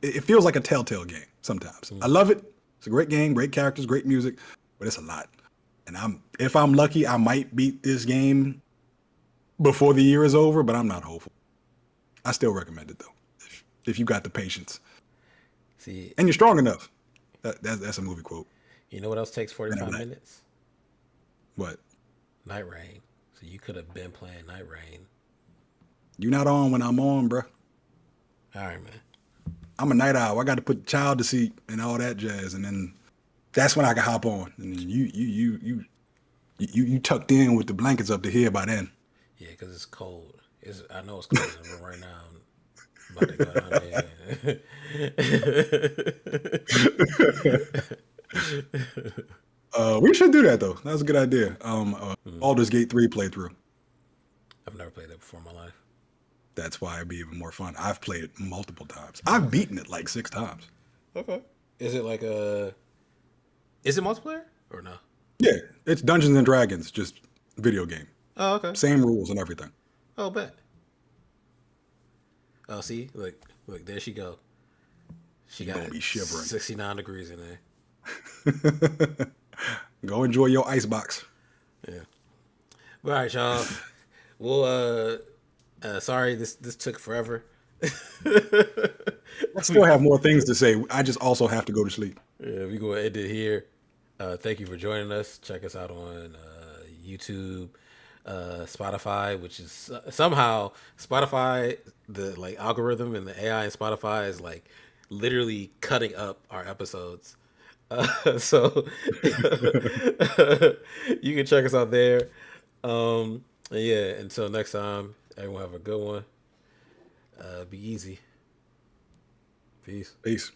it feels like a telltale game sometimes. I love it. It's a great game, great characters, great music, but it's a lot. And if I'm lucky, I might beat this game before the year is over, but I'm not hopeful. I still recommend it though, if you got the patience See, and you're strong enough. That's a movie quote. you know what else takes And 45 minutes? What? Night Rain. So you could have been playing Night Rain. You not on when I'm on, bruh. All right, man. I'm a night owl. I got to put the child to sleep and all that jazz, and then that's when I can hop on. And then you tucked in with the blankets up to here by then. Yeah, because it's cold. I know it's cold in the room right now. I'm about to go down there. We should do that though. That was a good idea. Baldur's Gate 3 playthrough. I've never played that before in my life. That's why it'd be even more fun. I've played it multiple times. I've beaten it like 6 times. Okay. Is it like a? Is it multiplayer or no? Yeah, it's Dungeons and Dragons, just video game. Oh, okay. Same rules and everything. Oh, bet. Oh, see, look, there she go. She You're got gonna be shivering. 69 degrees in there. Go enjoy your ice box. Yeah. All right, y'all. Well, sorry this took forever. I still have more things to say. I just also have to go to sleep. Yeah, we gonna end it here. Thank you for joining us. Check us out on YouTube, Spotify, which is somehow Spotify, the like algorithm and the AI in Spotify is like literally cutting up our episodes. So you can check us out there. And yeah, until next time, everyone have a good one. Be easy. Peace. Peace.